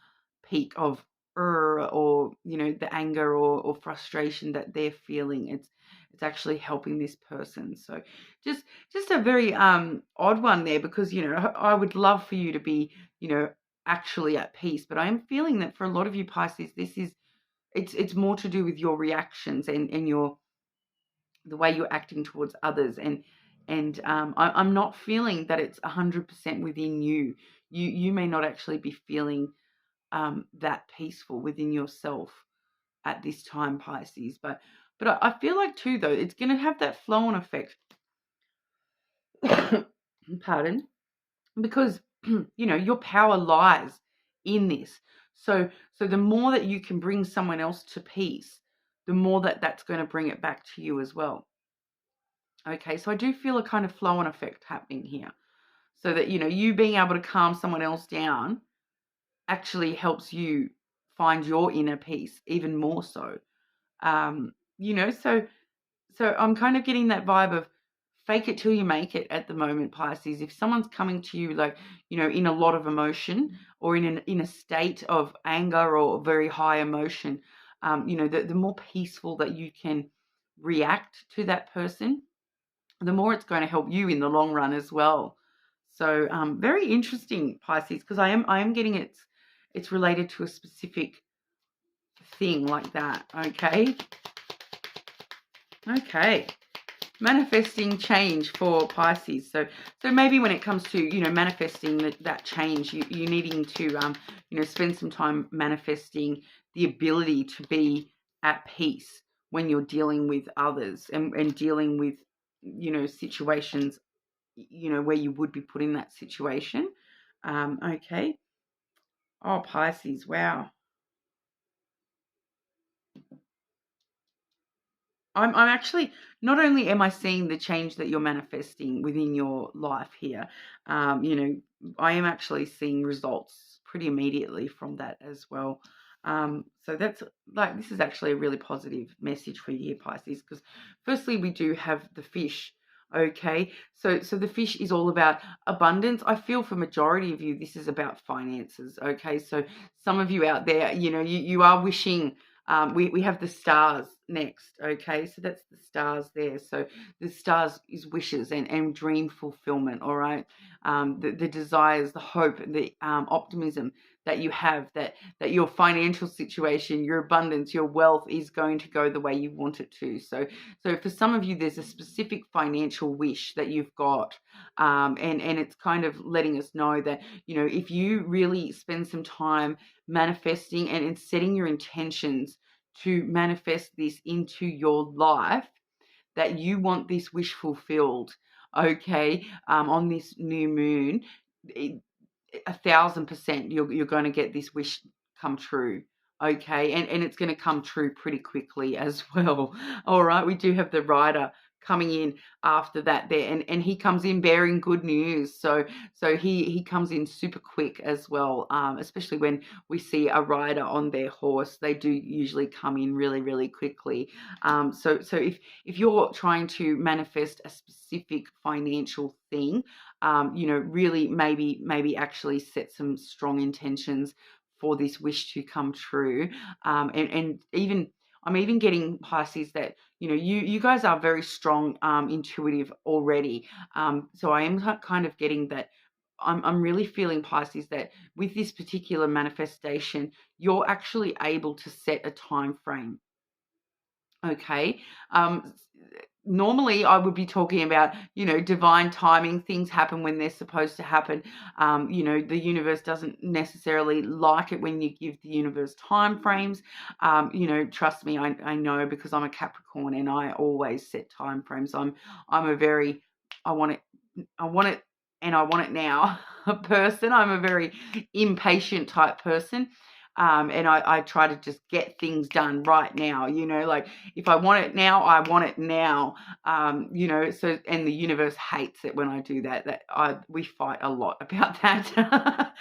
peak of or the anger or frustration that they're feeling. It's actually helping this person. So just a very odd one there, because I would love for you to be actually at peace, but I am feeling that for a lot of you Pisces, it's more to do with your reactions and your the way you're acting towards others, and I'm not feeling that it's 100% within you. You may not actually be feeling that peaceful within yourself at this time, Pisces. But I feel like too, though, it's going to have that flow-on effect. Pardon, because your power lies in this. So the more that you can bring someone else to peace, the more that's going to bring it back to you as well. Okay, so I do feel a kind of flow-on effect happening here, so that you being able to calm someone else down actually helps you find your inner peace even more so. So I'm kind of getting that vibe of fake it till you make it at the moment, Pisces. If someone's coming to you like, in a lot of emotion, or in a state of anger or very high emotion, the more peaceful that you can react to that person, the more it's going to help you in the long run as well. So very interesting, Pisces, because I am getting it's related to a specific thing like that. Okay. Manifesting change for Pisces. So maybe when it comes to manifesting that change, you needing to spend some time manifesting the ability to be at peace when you're dealing with others, and dealing with situations where you would be put in that situation. Okay. Oh, Pisces, wow. I'm actually, not only am I seeing the change that you're manifesting within your life here, I am actually seeing results pretty immediately from that as well. So that's like, this is actually a really positive message for you here, Pisces, because firstly, we do have the fish. Okay, so the fish is all about abundance. I feel for majority of you, this is about finances. Okay, so some of you out there, you are wishing. We have the stars next, okay? So that's the stars there. So the stars is wishes and dream fulfillment, all right? The desires, the hope, the optimism that you have, that your financial situation, your abundance, your wealth is going to go the way you want it to. So for some of you, there's a specific financial wish that you've got, and it's kind of letting us know that, if you really spend some time manifesting and setting your intentions to manifest this into your life, that you want this wish fulfilled, okay, on this new moon, 1,000% you're going to get this wish come true. Okay, and it's going to come true pretty quickly as well. All right, we do have the rider coming in after that there, and he comes in bearing good news. So he comes in super quick as well, especially when we see a rider on their horse. They do usually come in really, really quickly. So if you're trying to manifest a specific financial thing, really maybe actually set some strong intentions for this wish to come true. And even I'm even getting, Pisces, that you guys are very strong, intuitive already. So I am kind of getting that. I'm really feeling, Pisces, that with this particular manifestation, you're actually able to set a time frame. Okay. normally I would be talking about, you know, divine timing. Things happen when they're supposed to happen. You know, the universe doesn't necessarily like it when you give the universe time frames. You know, trust me, I know, because I'm a Capricorn and I always set time frames. I'm a very, I want it, and I want it now person. I'm a very impatient type person. And I try to just get things done right now, you know, like if I want it now, I want it now. You know, so, and the universe hates it when I do that. We fight a lot about that.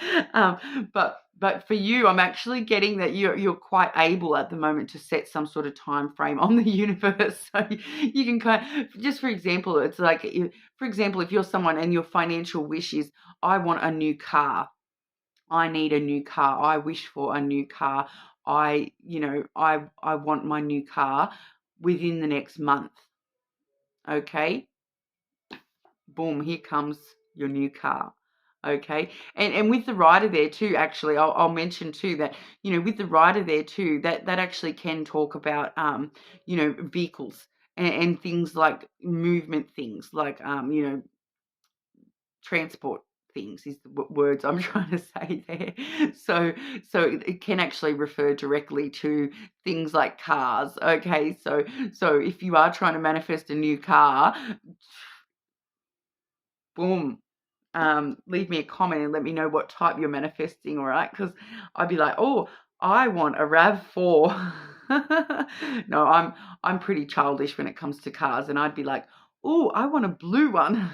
But for you, I'm actually getting that you're quite able at the moment to set some sort of time frame on the universe. So you can kind of, just for example, it's like, for example, if you're someone and your financial wish is, I want a new car. I need a new car. I wish for a new car. I want my new car within the next month. Okay. Boom, here comes your new car. Okay. And with the rider there too, actually, I'll mention too that, you know, with the rider there too, that actually can talk about, you know, vehicles and things like movement things like, you know, transport things is the words I'm trying to say there. So it can actually refer directly to things like cars. Okay, so if you are trying to manifest a new car, boom, leave me a comment and let me know what type you're manifesting. All right, because I'd be like, oh, I want a RAV4. No, I'm pretty childish when it comes to cars, and I'd be like, oh, I want a blue one.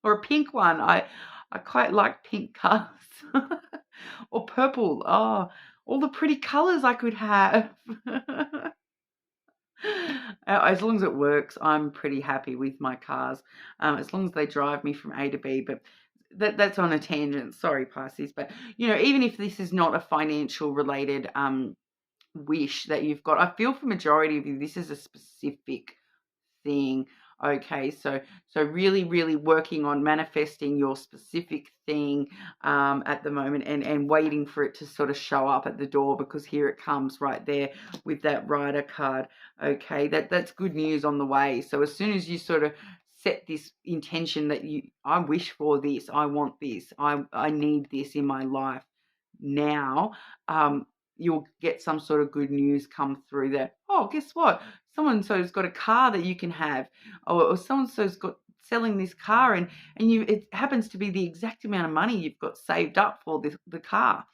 Or a pink one. I quite like pink cars. Or purple. Oh, all the pretty colors I could have. As long as it works, I'm pretty happy with my cars. As long as they drive me from A to B. But that's on a tangent. Sorry, Pisces. But, you know, even if this is not a financial related wish that you've got, I feel for majority of you, this is a specific thing. Okay, so really working on manifesting your specific thing at the moment, and waiting for it to sort of show up at the door, because here it comes right there with that rider card. Okay, that's good news on the way. So as soon as you sort of set this intention that I wish for this, I want this, I need this in my life now, you'll get some sort of good news come through that, oh, guess what? So-and-so's got a car that you can have, or so-and-so's got selling this car, and it happens to be the exact amount of money you've got saved up for the car.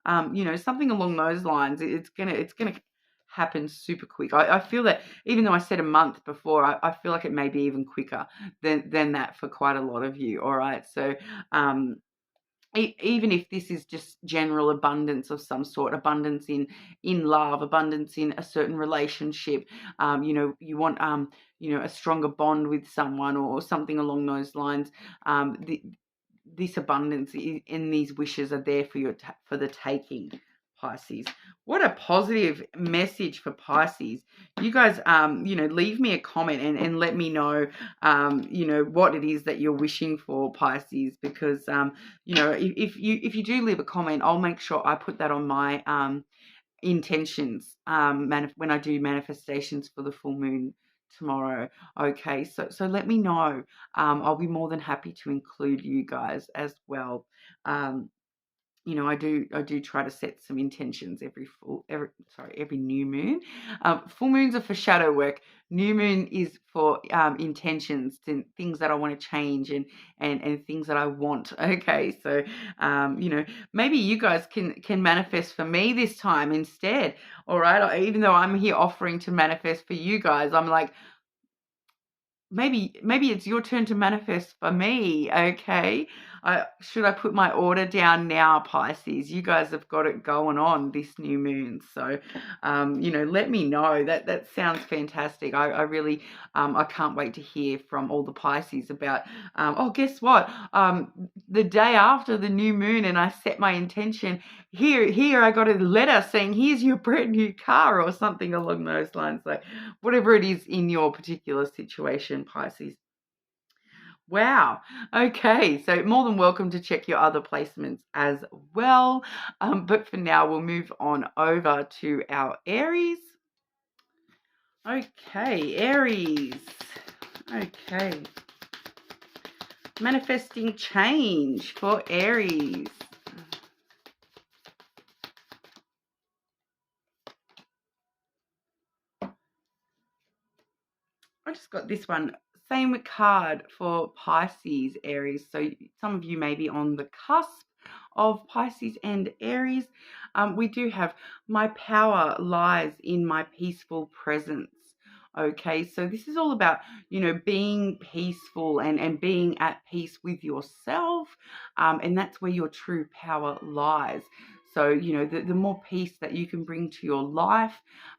You know, something along those lines. It's gonna happen super quick. I feel that, even though I said a month before, I feel like it may be even quicker than that for quite a lot of you. All right. So even if this is just general abundance of some sort, abundance in love, abundance in a certain relationship, you know, you want, you know, a stronger bond with someone, or something along those lines, this abundance in these wishes are there for you, for the taking, Pisces. What a positive message for Pisces. You guys, you know, leave me a comment and let me know, you know, what it is that you're wishing for, Pisces, because, you know, if you do leave a comment, I'll make sure I put that on my intentions when I do manifestations for the full moon tomorrow. Okay, so let me know. I'll be more than happy to include you guys as well. You know, I do try to set some intentions every new moon. Full moons are for shadow work. New moon is for intentions, and things that I want to change, and things that I want. Okay, so you know, maybe you guys can manifest for me this time instead. All right, even though I'm here offering to manifest for you guys, I'm like, maybe it's your turn to manifest for me. Okay, should I put my order down now, Pisces? You guys have got it going on this new moon, so you know, let me know. That sounds fantastic. I really I can't wait to hear from all the Pisces about oh, guess what, the day after the new moon, and I set my intention, here I got a letter saying, here's your brand new car, or something along those lines. Like, whatever it is in your particular situation, Pisces. Wow. Okay, so more than welcome to check your other placements as well. But for now, we'll move on over to our Aries. Okay, Aries. Okay. Manifesting change for Aries. I just got this one. Same card for Pisces, Aries. So some of you may be on the cusp of Pisces and Aries. We do have my power lies in my peaceful presence. Okay, so this is all about, being peaceful and being at peace with yourself. And that's where your true power lies. So, the more peace that you can bring to your life,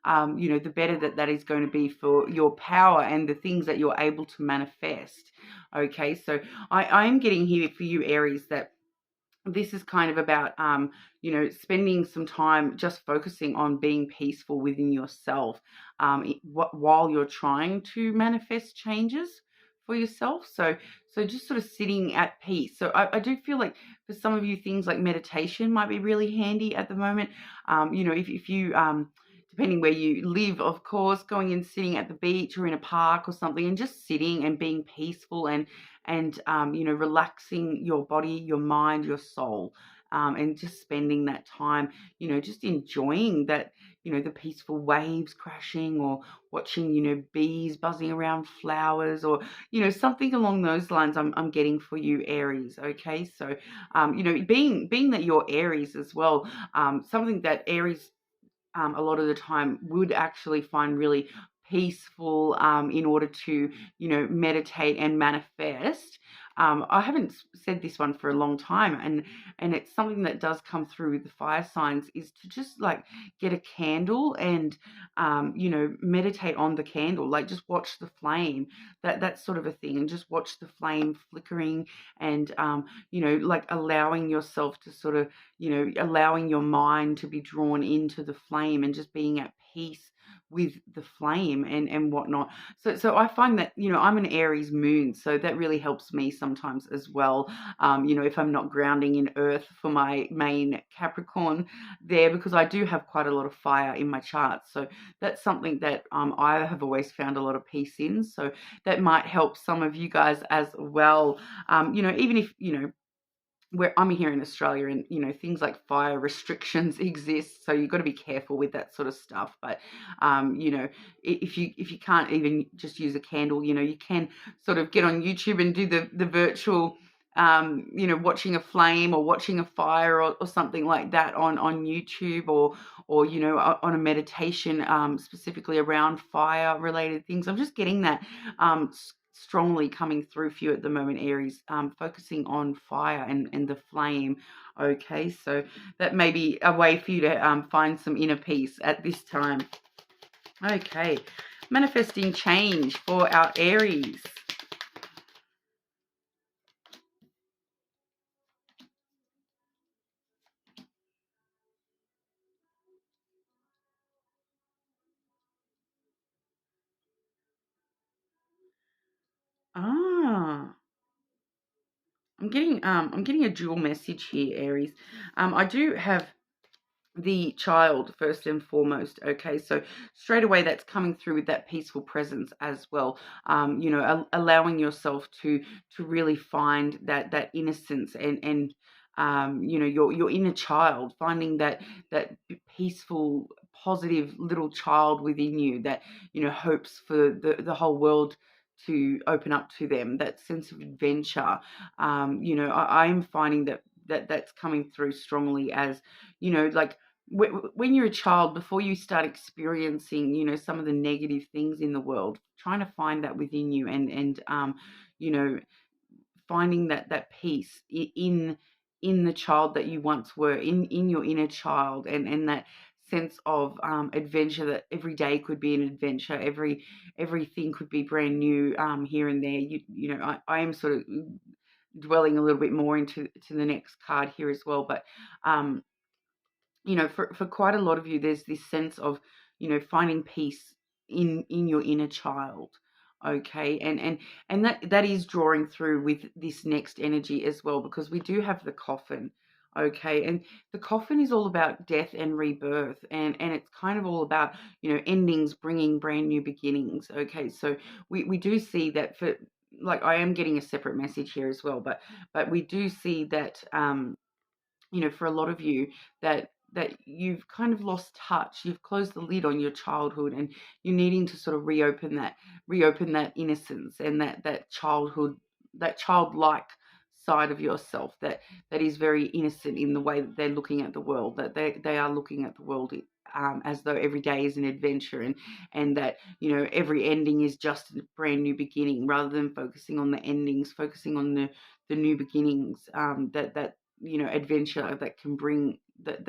the better that is going to be for your power and the things that you're able to manifest. Okay, so I am getting here for you, Aries, that this is kind of about, spending some time just focusing on being peaceful within yourself while you're trying to manifest changes for yourself. So just sort of sitting at peace. So I do feel like for some of you, things like meditation might be really handy at the moment. If you depending where you live, of course, going and sitting at the beach or in a park or something and just sitting and being peaceful and relaxing your body, your mind, your soul, and just spending that time, just enjoying that, the peaceful waves crashing, or watching, bees buzzing around flowers, or, something along those lines. I'm getting for you, Aries. Okay. So, being that you're Aries as well, something that Aries a lot of the time would actually find really peaceful in order to, meditate and manifest. I haven't said this one for a long time, and it's something that does come through with the fire signs, is to just like get a candle and, meditate on the candle, like just watch the flame, that sort of a thing, and just watch the flame flickering and, like allowing yourself to sort of, allowing your mind to be drawn into the flame and just being at peace with the flame and whatnot. So I find that, I'm an Aries moon, so that really helps me sometimes as well. If I'm not grounding in earth for my main Capricorn there, because I do have quite a lot of fire in my chart. So that's something that I have always found a lot of peace in. So that might help some of you guys as well. Even if, where I'm here in Australia, and things like fire restrictions exist, so you've got to be careful with that sort of stuff. But if you can't even just use a candle, you can sort of get on YouTube and do the virtual, watching a flame or watching a fire, or something like that on YouTube, or on a meditation specifically around fire related things. I'm just getting that strongly coming through for you at the moment, Aries, focusing on fire and the flame. Okay, so that may be a way for you to find some inner peace at this time. Okay, manifesting change for our Aries. Ah, I'm getting a dual message here, Aries. I do have the child first and foremost. Okay, so straight away that's coming through with that peaceful presence as well. Allowing yourself to really find that innocence and your inner child, finding that peaceful, positive little child within you that hopes for the whole world to open up to them, that sense of adventure. I'm finding that's coming through strongly as, like when you're a child, before you start experiencing, some of the negative things in the world, trying to find that within you, and you know, finding that peace in the child that you once were, in your inner child, and that sense of adventure, that every day could be an adventure, everything could be brand new here and there. I am sort of dwelling a little bit more into the next card here as well, but for quite a lot of you, there's this sense of, finding peace in your inner child. Okay, and that is drawing through with this next energy as well, because we do have the coffin. Okay, and the coffin is all about death and rebirth, and it's kind of all about, endings bringing brand new beginnings. Okay, so we do see that, for like, I am getting a separate message here as well, but we do see that, for a lot of you, that you've kind of lost touch, you've closed the lid on your childhood, and you're needing to sort of reopen that innocence, and that childhood, that childlike side of yourself, that is very innocent in the way that they're looking at the world, that they are looking at the world, as though every day is an adventure, and that, every ending is just a brand new beginning, rather than focusing on the endings, focusing on the new beginnings, that adventure that can bring that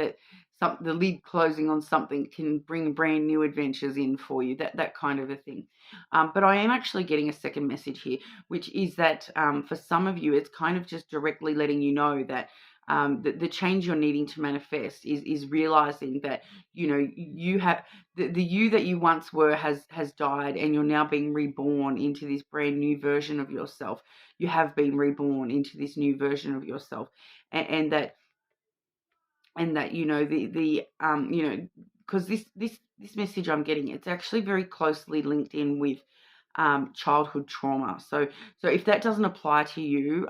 the lid closing on something can bring brand new adventures in for you, that kind of a thing. But I am actually getting a second message here, which is that, for some of you, it's kind of just directly letting you know that, the change you're needing to manifest is realizing that, you have the you that you once were has died, and you're now being reborn into this brand new version of yourself. You have been reborn into this new version of yourself, and that, because this message I'm getting, it's actually very closely linked in with, childhood trauma. So if that doesn't apply to you,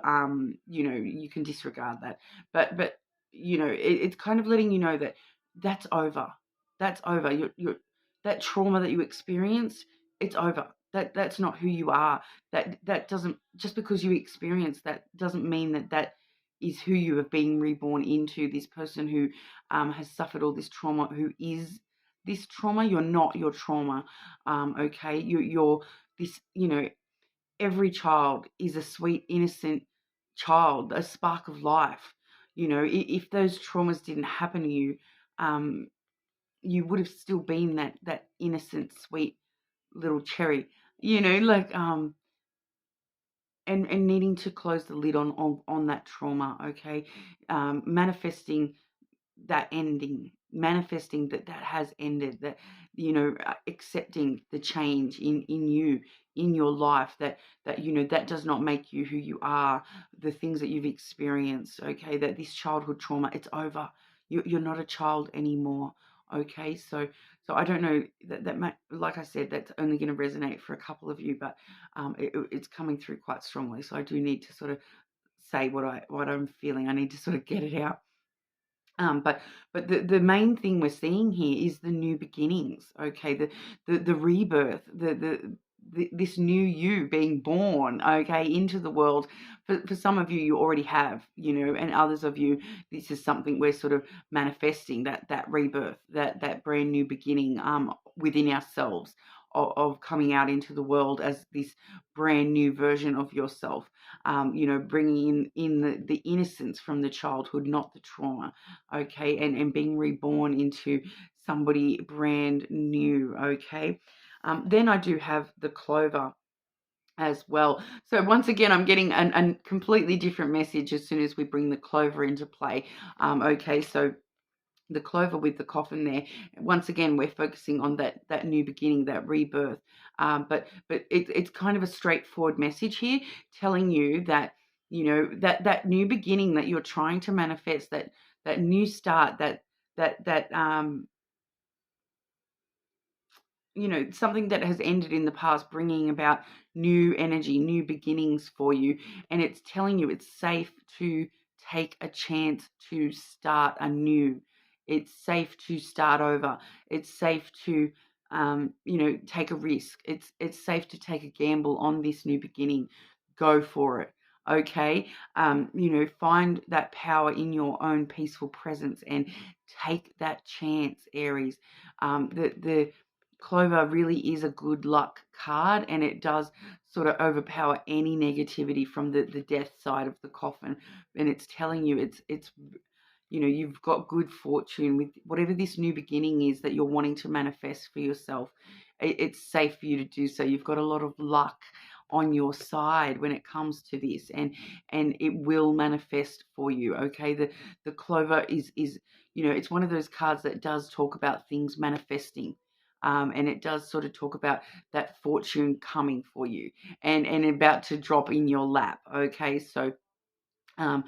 you can disregard that. But it's kind of letting you know that that's over. That's over. You're that trauma that you experienced, it's over. That's not who you are. That doesn't, just because you experience that doesn't mean that is who you have been reborn into. This person who, has suffered all this trauma, who is this trauma. You're not your trauma. Okay, you're this. Every child is a sweet, innocent child, a spark of life. If those traumas didn't happen to you, you would have still been that innocent, sweet little cherry. Like, and needing to close the lid on that trauma. Okay, manifesting that ending, manifesting that has ended, that, accepting the change in you, in your life, that does not make you who you are, the things that you've experienced. Okay, that this childhood trauma, it's over. You're not a child anymore. Okay, so I don't know, like I said, that's only going to resonate for a couple of you, but, it's coming through quite strongly. So I do need to sort of say what I'm feeling. I need to sort of get it out. But the main thing we're seeing here is the new beginnings. Okay, the rebirth, this new you being born. Okay, into the world. For some of you, you already have, and others of you, this is something we're sort of manifesting, that rebirth, that brand new beginning, within ourselves, of coming out into the world as this brand new version of yourself. Bringing in the innocence from the childhood, not the trauma. Okay, and being reborn into somebody brand new. Okay, then I do have the clover as well. So once again, I'm getting a completely different message as soon as we bring the clover into play. Okay, so the clover with the coffin there, once again, we're focusing on that new beginning, that rebirth. But it's kind of a straightforward message here, telling you that, that new beginning that you're trying to manifest, that new start, that something that has ended in the past, bringing about new energy, new beginnings for you. And it's telling you it's safe to take a chance to start anew. It's safe to start over. It's safe to, take a risk. It's safe to take a gamble on this new beginning. Go for it. Okay. Find that power in your own peaceful presence and take that chance, Aries. The clover really is a good luck card, and it does sort of overpower any negativity from the death side of the coffin. And it's telling you it's you've got good fortune with whatever this new beginning is that you're wanting to manifest for yourself. It's safe for you to do so. You've got a lot of luck on your side when it comes to this, and it will manifest for you. Okay, the clover is it's one of those cards that does talk about things manifesting. And it does sort of talk about that fortune coming for you, and about to drop in your lap. Okay, so, um,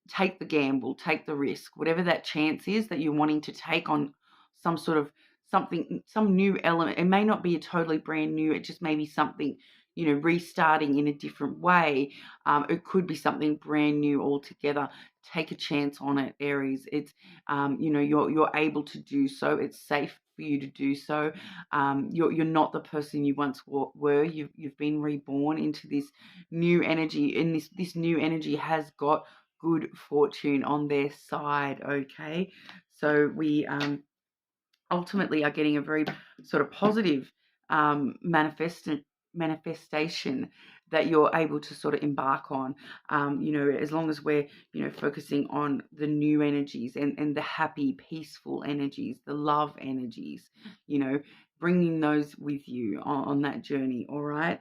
take the gamble, take the risk, whatever that chance is that you're wanting to take on some sort of something, some new element. It may not be a totally brand new, it just may be something, restarting in a different way. It could be something brand new altogether. Take a chance on it, Aries. It's, you're able to do so. It's safe for you to do so. You're not the person you once were. You've been reborn into this new energy, and this new energy has got good fortune on their side. Okay, so we ultimately are getting a very sort of positive manifestation that you're able to sort of embark on, as long as we're, focusing on the new energies and the happy, peaceful energies, the love energies, bringing those with you on that journey. All right.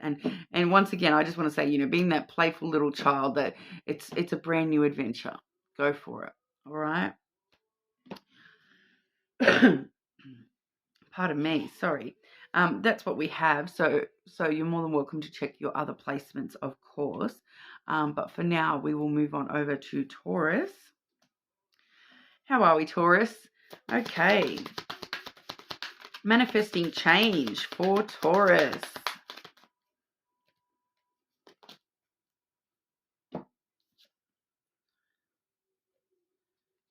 And once again, I just want to say, being that playful little child, that it's a brand new adventure. Go for it. All right. Pardon me, sorry. That's what we have. So you're more than welcome to check your other placements, of course. But for now, we will move on over to Taurus. How are we, Taurus? Okay. Manifesting change for Taurus.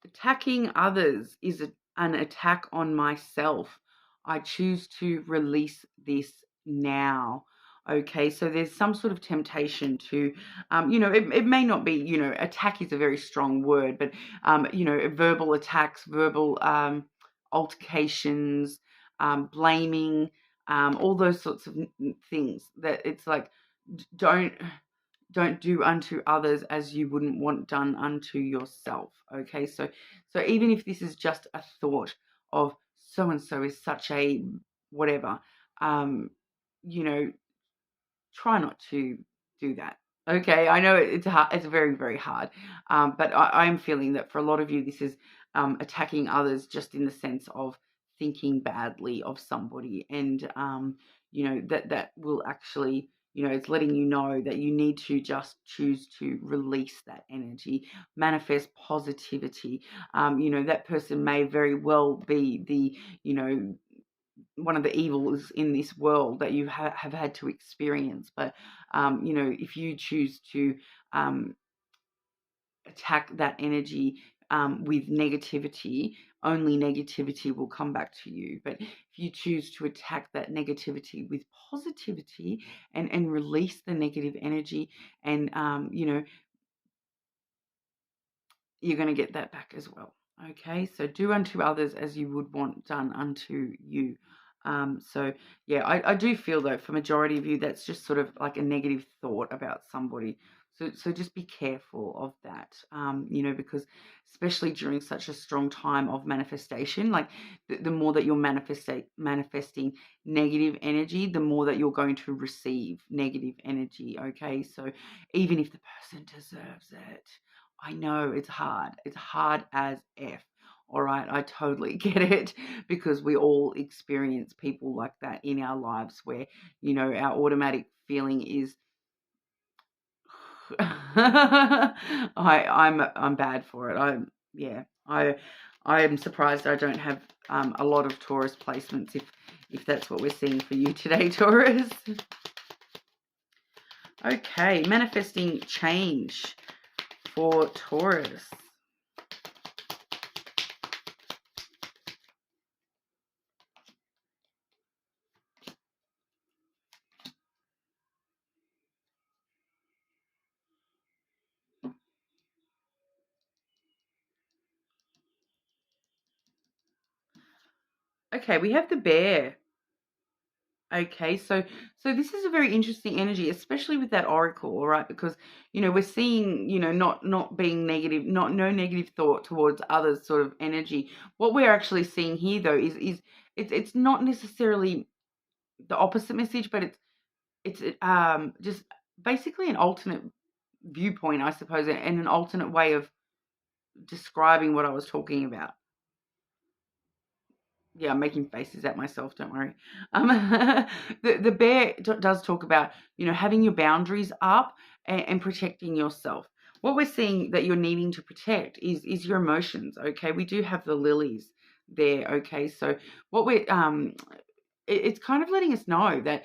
Attacking others is an attack on myself. I choose to release this now. Okay, so there's some sort of temptation to, it may not be, attack is a very strong word, but, verbal attacks, verbal altercations, blaming, all those sorts of things that it's like, don't do unto others as you wouldn't want done unto yourself. Okay, so even if this is just a thought of so and so is such a whatever, try not to do that. Okay, I know it's hard, it's very, very hard, but I'm feeling that for a lot of you, this is attacking others just in the sense of thinking badly of somebody, and that will actually, it's letting you know that you need to just choose to release that energy, manifest positivity. That person may very well be the, one of the evils in this world that you have had to experience. But, if you choose to attack that energy with negativity, only negativity will come back to you. But if you choose to attack that negativity with positivity and release the negative energy, and, you're going to get that back as well. Okay, so do unto others as you would want done unto you. So yeah, I do feel though for majority of you that's just sort of like a negative thought about somebody. So just be careful of that, because especially during such a strong time of manifestation, like the more that you're manifesting negative energy, the more that you're going to receive negative energy. Okay, so even if the person deserves it, I know it's hard. It's hard as F. All right, I totally get it, because we all experience people like that in our lives where, our automatic feeling is I'm bad for it. I am surprised I don't have a lot of Taurus placements if that's what we're seeing for you today, Taurus. Okay, manifesting change for Taurus. Okay, we have the bear. Okay, so this is a very interesting energy, especially with that oracle, all right? Because we're seeing not being negative, no negative thought towards others, sort of energy. What we're actually seeing here, though, is it's not necessarily the opposite message, but it's just basically an alternate viewpoint, I suppose, and an alternate way of describing what I was talking about. Yeah, I'm making faces at myself, don't worry. The bear does talk about, having your boundaries up and protecting yourself. what we're seeing that you're needing to protect is your emotions. Okay, we do have the lilies there. Okay, so what we're it's kind of letting us know that,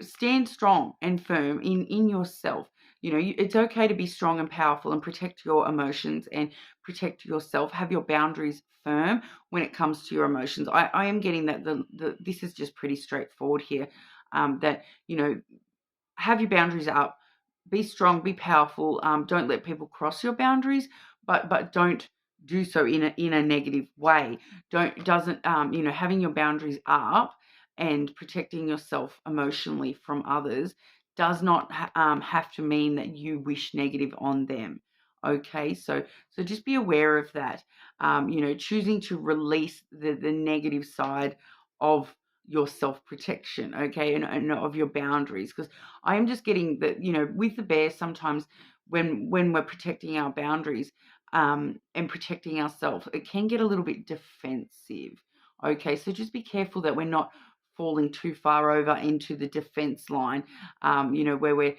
stand strong and firm in yourself. It's okay to be strong and powerful and protect your emotions and protect yourself. Have your boundaries firm when it comes to your emotions. I am getting that this is just pretty straightforward here. That, have your boundaries up, be strong, be powerful. Don't let people cross your boundaries, but don't do so in a negative way. Doesn't having your boundaries up and protecting yourself emotionally from others does not have to mean that you wish negative on them. Okay, so just be aware of that. Choosing to release the negative side of your self-protection, okay, and of your boundaries, because I am just getting that, with the bear, sometimes when we're protecting our boundaries and protecting ourselves, it can get a little bit defensive. Okay, so just be careful that we're not falling too far over into the defense line, where we're,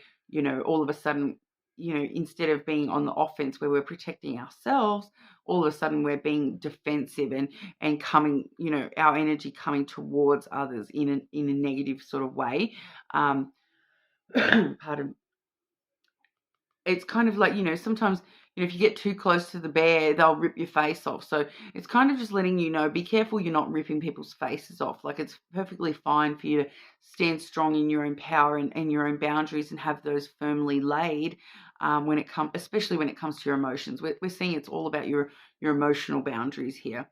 all of a sudden, instead of being on the offense where we're protecting ourselves, all of a sudden we're being defensive and coming, our energy coming towards others in a negative sort of way. Pardon. It's kind of like, sometimes, if you get too close to the bear, they'll rip your face off. So it's kind of just letting you know, be careful you're not ripping people's faces off. Like, it's perfectly fine for you to stand strong in your own power and your own boundaries and have those firmly laid especially when it comes to your emotions. We're seeing it's all about your emotional boundaries here.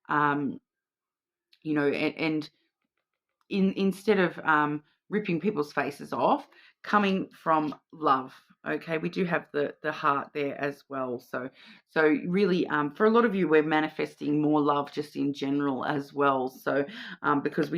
And instead of ripping people's faces off, coming from love. Okay, we do have the heart there as well. So really, for a lot of you, we're manifesting more love just in general as well. So because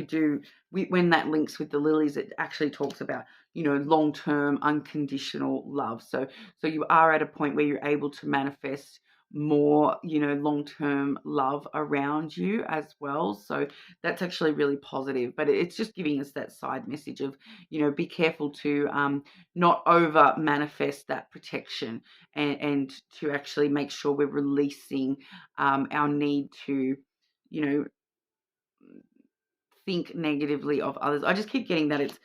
when that links with the lilies, it actually talks about, long-term unconditional love. So you are at a point where you're able to manifest more, long-term love around you as well. So that's actually really positive, but it's just giving us that side message of, be careful to not over manifest that protection, and to actually make sure we're releasing our need to, think negatively of others. I just keep getting that it's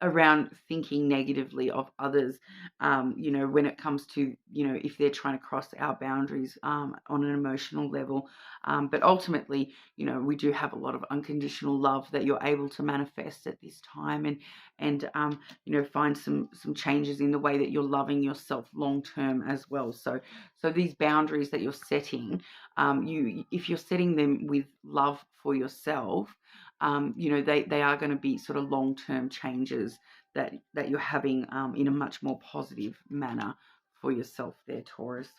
around thinking negatively of others, when it comes to, if they're trying to cross our boundaries on an emotional level. But ultimately, we do have a lot of unconditional love that you're able to manifest at this time, and find some changes in the way that you're loving yourself long term as well. So these boundaries that you're setting, if you're setting them with love for yourself, they are going to be sort of long-term changes that you're having in a much more positive manner for yourself there, Taurus.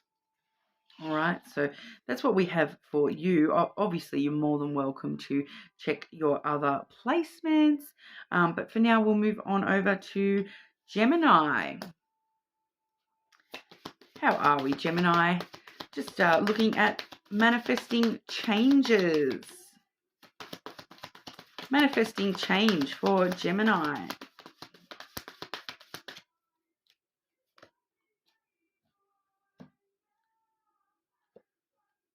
All right, so that's what we have for you. Obviously, you're more than welcome to check your other placements, but for now, we'll move on over to Gemini. How are we, Gemini? Just looking at manifesting changes. Manifesting change for Gemini.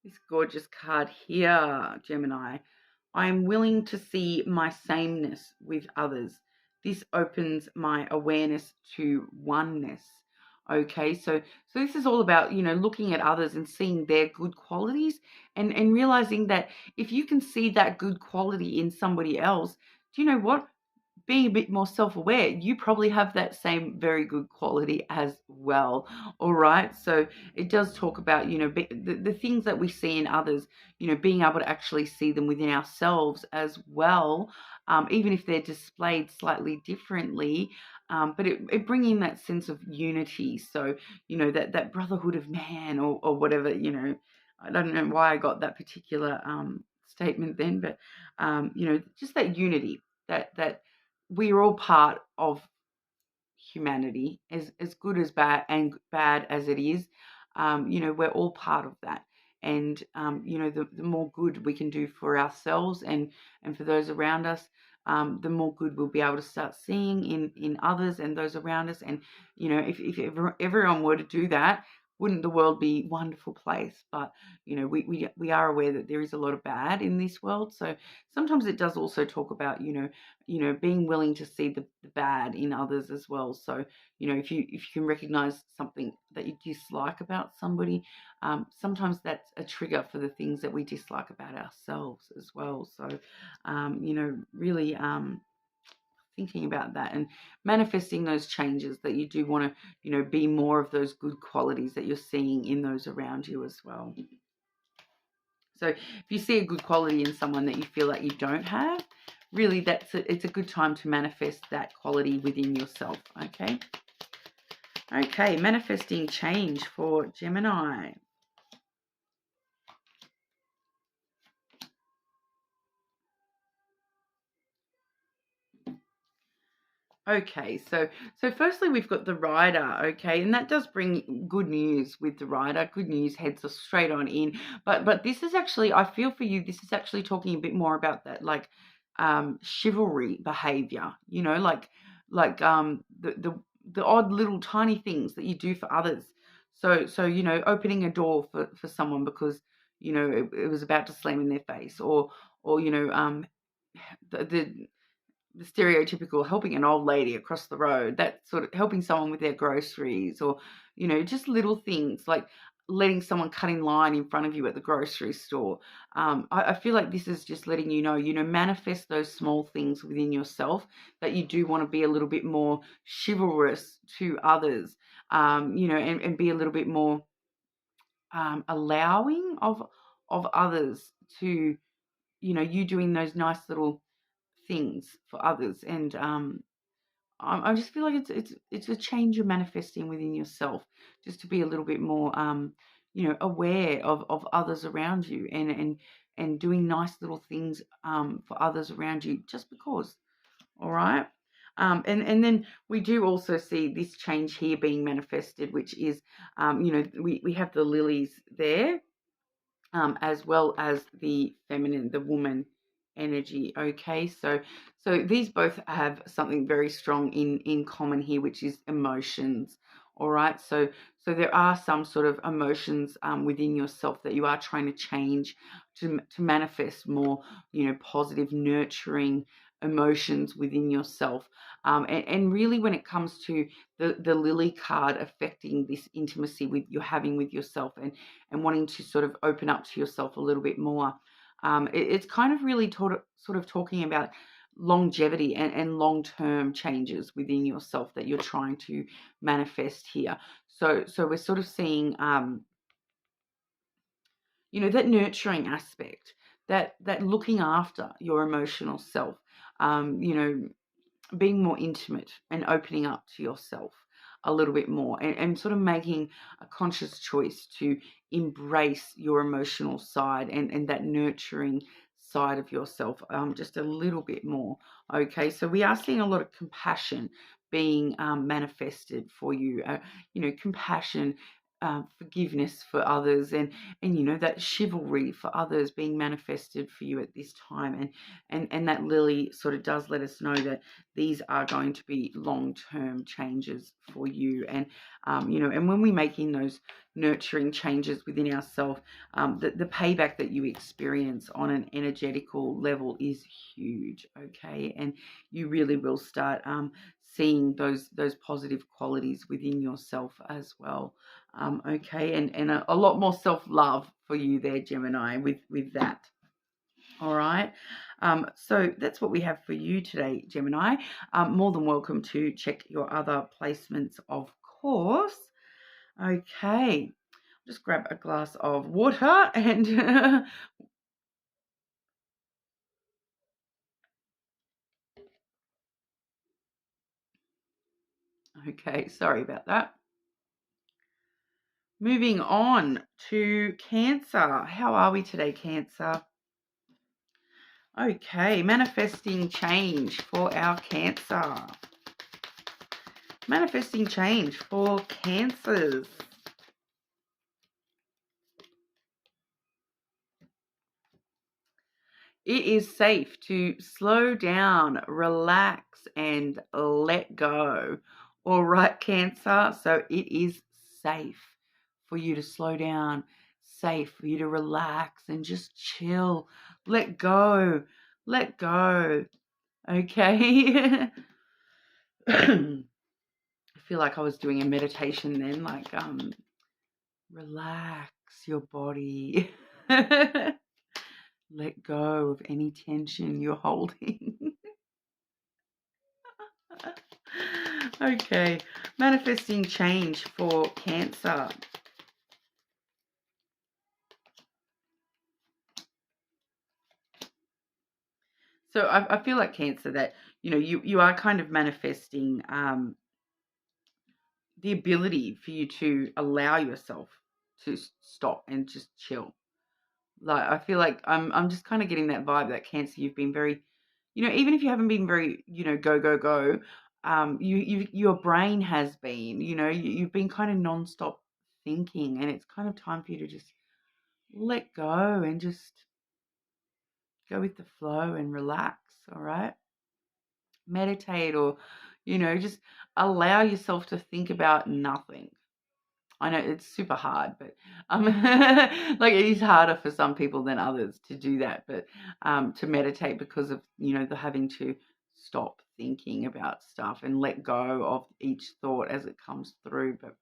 This gorgeous card here, Gemini. I am willing to see my sameness with others. This opens my awareness to oneness. Okay, so this is all about, looking at others and seeing their good qualities, and realizing that if you can see that good quality in somebody else, do you know what? Being a bit more self-aware, you probably have that same very good quality as well. All right, so it does talk about, the things that we see in others, being able to actually see them within ourselves as well, even if they're displayed slightly differently, but it bringing that sense of unity. So that brotherhood of man, or whatever. I don't know why I got that particular statement then, but just that unity, that we are all part of humanity, as good as bad and bad as it is. We're all part of that, and the more good we can do for ourselves and for those around us, the more good we'll be able to start seeing in others and those around us. And if everyone were to do that, wouldn't the world be a wonderful place? But, you know, we are aware that there is a lot of bad in this world. So sometimes it does also talk about, being willing to see the bad in others as well. So, you know, if you can recognize something that you dislike about somebody, sometimes that's a trigger for the things that we dislike about ourselves as well. So, really thinking about that and manifesting those changes that you do want to, be more of those good qualities that you're seeing in those around you as well. So if you see a good quality in someone that you feel like you don't have, really it's a good time to manifest that quality within yourself, okay? Okay, manifesting change for Gemini. Okay, so firstly we've got the rider, okay, and that does bring good news with the rider. Good news heads us straight on in. But this is actually, I feel for you, this is actually talking a bit more about that chivalry behavior, the odd little tiny things that you do for others. So opening a door for someone because it was about to slam in their face, or the stereotypical helping an old lady across the road, that sort of helping someone with their groceries, or just little things like letting someone cut in line in front of you at the grocery store. I feel like this is just letting manifest those small things within yourself that you do want to be a little bit more chivalrous to others, and be a little bit more allowing of others to you doing those nice little things for others. And I just feel like it's a change you're manifesting within yourself, just to be a little bit more aware of others around you, and doing nice little things for others around you just because. All right. And then we do also see this change here being manifested, which is we have the lilies there, as well as the feminine, the woman energy. Okay, so these both have something very strong in common here, which is emotions. All right, so there are some sort of emotions within yourself that you are trying to change to manifest more, positive, nurturing emotions within yourself. And really, when it comes to the lily card affecting this intimacy with you're having with yourself, and wanting to sort of open up to yourself a little bit more. It's kind of really sort of talking about longevity and long-term changes within yourself that you're trying to manifest here. So we're sort of seeing, that nurturing aspect, that looking after your emotional self, being more intimate and opening up to yourself a little bit more, and sort of making a conscious choice to embrace your emotional side and that nurturing side of yourself just a little bit more. Okay, so we are seeing a lot of compassion being manifested for you, compassion, forgiveness for others, and that chivalry for others being manifested for you at this time. And that lily sort of does let us know that these are going to be long-term changes for you. And and when we're making those nurturing changes within ourselves, the payback that you experience on an energetical level is huge. Okay, and you really will start seeing those positive qualities within yourself as well. Okay, and a lot more self-love for you there, Gemini, with that. All right. So that's what we have for you today, Gemini. More than welcome to check your other placements, of course. Okay. Just grab a glass of water and okay, sorry about that. Moving on to Cancer. How are we today, Cancer? Okay, manifesting change for our Cancer. Manifesting change for Cancers. It is safe to slow down, relax, and let go. All right, Cancer. So it is safe for you to slow down, safe for you to relax and just chill. Let go. Let go. Okay. I feel like I was doing a meditation then, like relax your body. Let go of any tension you're holding. Okay, manifesting change for Cancer. So I feel like Cancer that, you know, you are kind of manifesting the ability for you to allow yourself to stop and just chill. Like, I feel like I'm just kind of getting that vibe that Cancer, you've been very, you know, even if you haven't been very, you know, go, your brain has been, you know, you've been kind of nonstop thinking, and it's kind of time for you to just let go and just go with the flow and relax. All right, meditate, or, you know, just allow yourself to think about nothing. I know it's super hard, but like, it is harder for some people than others to do that, but to meditate, because of, you know, the having to stop thinking about stuff and let go of each thought as it comes through. But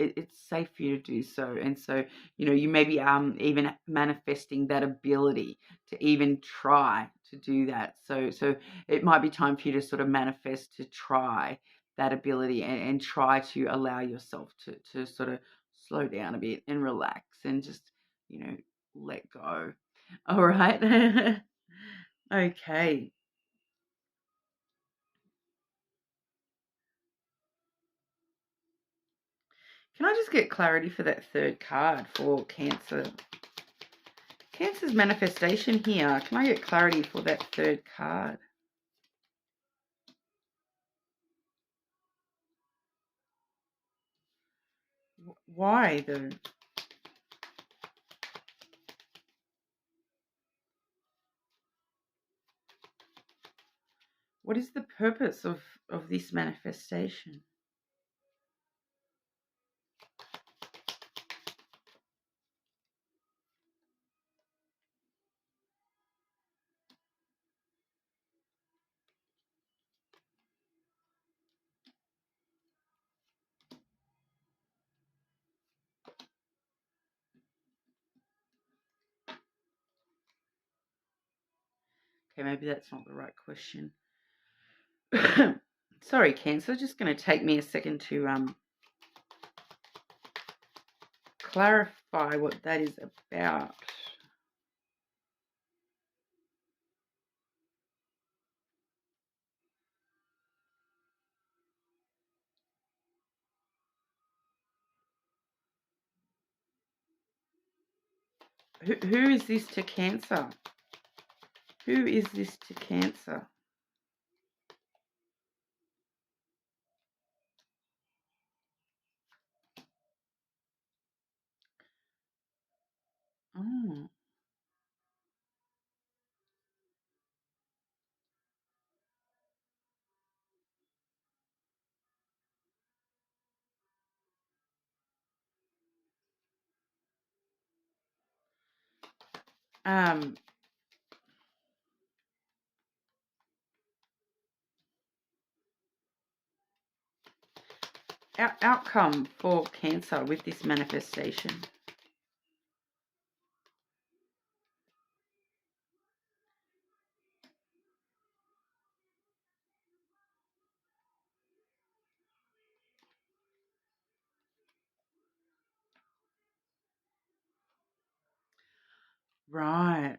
it's safe for you to do so. And so, you know, you may be even manifesting that ability to even try to do that. So it might be time for you to sort of manifest to try that ability, and try to allow yourself to sort of slow down a bit and relax and just, you know, let go. All right. Okay. Can I just get clarity for that third card for Cancer? Cancer's manifestation here. Can I get clarity for that third card? Why though? What is the purpose of this manifestation? Okay, maybe that's not the right question. Sorry, Cancer, just going to take me a second to clarify what that is about. Who is this to Cancer? Who is this to Cancer? Oh. Outcome for Cancer with this manifestation. Right.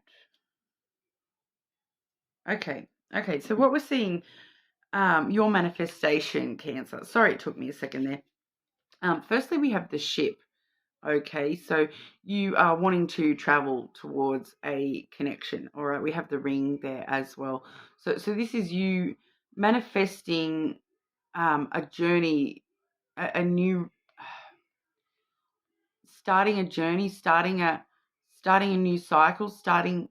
Okay. Okay. So what we're seeing, your manifestation, Cancer. Sorry, it took me a second there. Firstly, we have the ship. Okay, so you are wanting to travel towards a connection. All right, we have the ring there as well. So this is you manifesting a journey, a new, starting a journey, starting a new cycle, starting.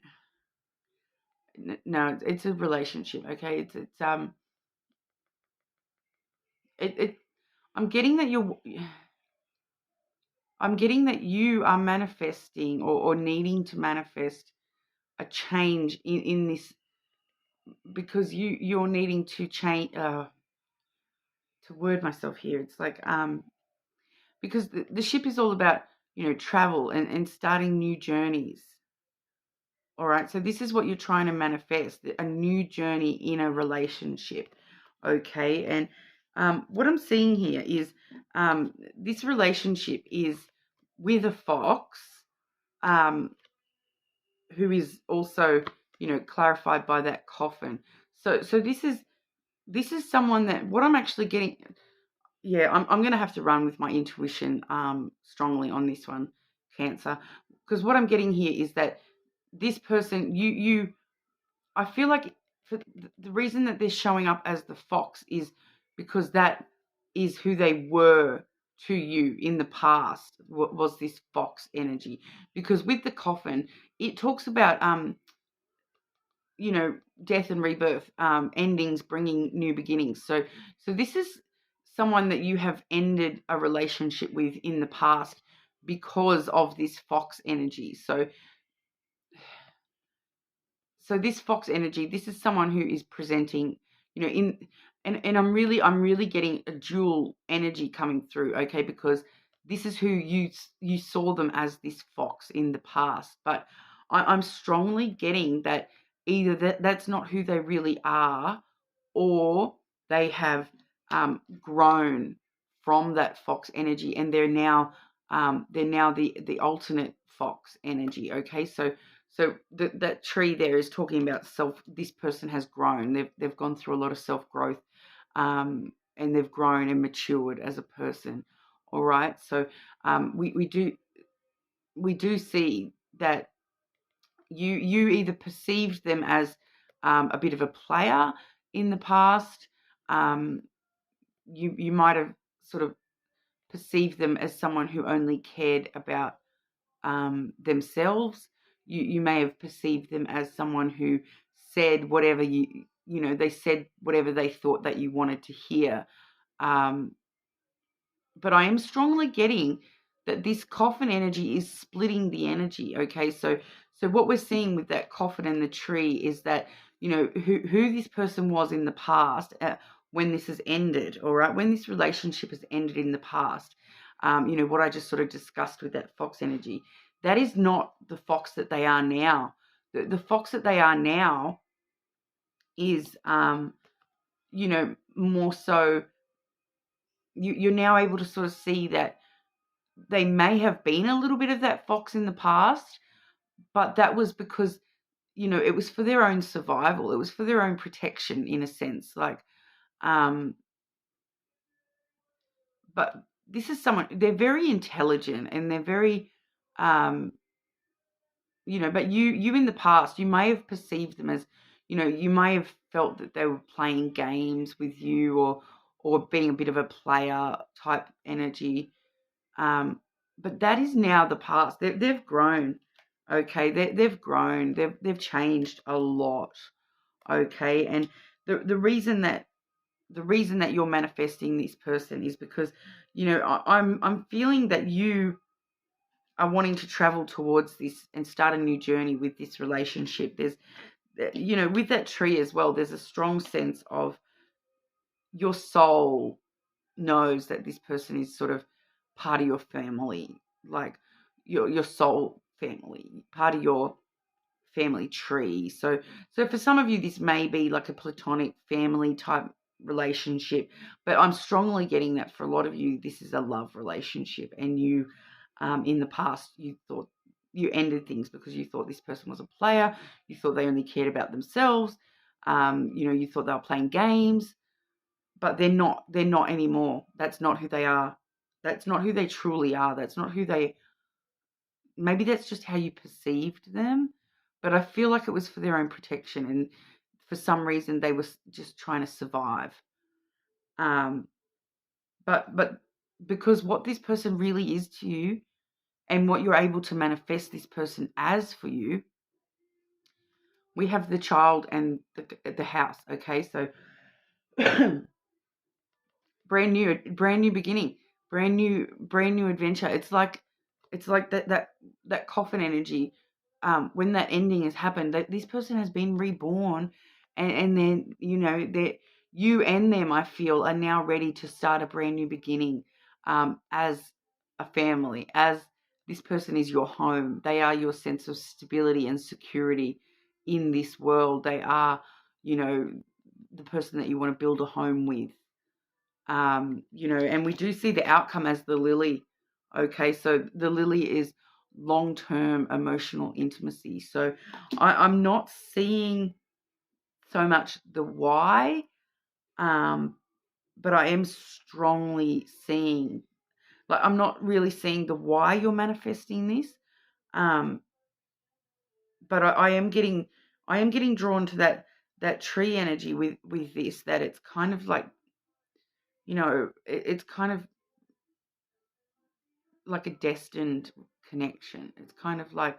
No, it's a relationship. Okay, it I'm getting that you're. I'm getting that you are manifesting or needing to manifest a change in this, because you're needing to change, to word myself here. It's like, because the ship is all about, travel and starting new journeys. All right. So this is what you're trying to manifest, a new journey in a relationship. Okay. And what I'm seeing here is this relationship is with a fox, who is also, clarified by that coffin. So this is someone that, what I'm actually getting, yeah, I'm going to have to run with my intuition strongly on this one, Cancer, because what I'm getting here is that this person, I feel like for the reason that they're showing up as the fox is because that is who they were to you in the past, was this fox energy. Because with the coffin, it talks about death and rebirth, endings bringing new beginnings. So this is someone that you have ended a relationship with in the past because of this fox energy. So this fox energy, this is someone who is presenting, and I'm really getting a dual energy coming through, okay, because this is who you saw them as, this fox in the past. But I'm strongly getting that either that's not who they really are, or they have grown from that fox energy, and they're now the alternate fox energy. Okay, so that tree there is talking about self. This person has grown. They've gone through a lot of self growth, and they've grown and matured as a person. All right, so we do see that you either perceived them as a bit of a player in the past. You might have sort of perceived them as someone who only cared about themselves. You may have perceived them as someone who said whatever they said whatever they thought that you wanted to hear. But I am strongly getting that this coffin energy is splitting the energy. Okay, so what we're seeing with that coffin and the tree is that, who this person was in the past, when this has ended, all right, when this relationship has ended in the past, what I just sort of discussed with that fox energy, that is not the fox that they are now. The fox that they are now is, more so, you're now able to sort of see that they may have been a little bit of that fox in the past, but that was because, it was for their own survival. It was for their own protection, in a sense. Like, but this is someone, they're very intelligent and they're very, but you in the past, you may have perceived them as, you may have felt that they were playing games with you, or being a bit of a player type energy. But that is now the past. They've grown, okay. They've grown. They've changed a lot, okay. And the reason that you're manifesting this person is because, I'm feeling that you are wanting to travel towards this and start a new journey with this relationship. There's, with that tree as well, there's a strong sense of your soul knows that this person is sort of part of your family, like your soul family, part of your family tree. So for some of you, this may be like a platonic family type relationship, but I'm strongly getting that for a lot of you, this is a love relationship, and you, in the past, you thought you ended things because you thought this person was a player, you thought they only cared about themselves, you thought they were playing games, but they're not anymore. That's not who they are. That's not who they truly are. That's not who they, maybe that's just how you perceived them, but I feel like it was for their own protection, and for some reason they were just trying to survive. But because what this person really is to you, and what you're able to manifest this person as for you, we have the child and the house. Okay, so brand new beginning, brand new adventure. It's like it's like that coffin energy. When that ending has happened, that this person has been reborn, and then that you and them, I feel, are now ready to start a brand new beginning, as a family. As this person is your home, they are your sense of stability and security in this world. They are, the person that you want to build a home with. And we do see the outcome as the lily. Okay, so the lily is long-term emotional intimacy. So I'm not seeing so much the why, but I am strongly seeing, like, I'm not really seeing the why you're manifesting this, but I am getting drawn to that tree energy with this, that it's kind of like, it's kind of like a destined connection. It's kind of like,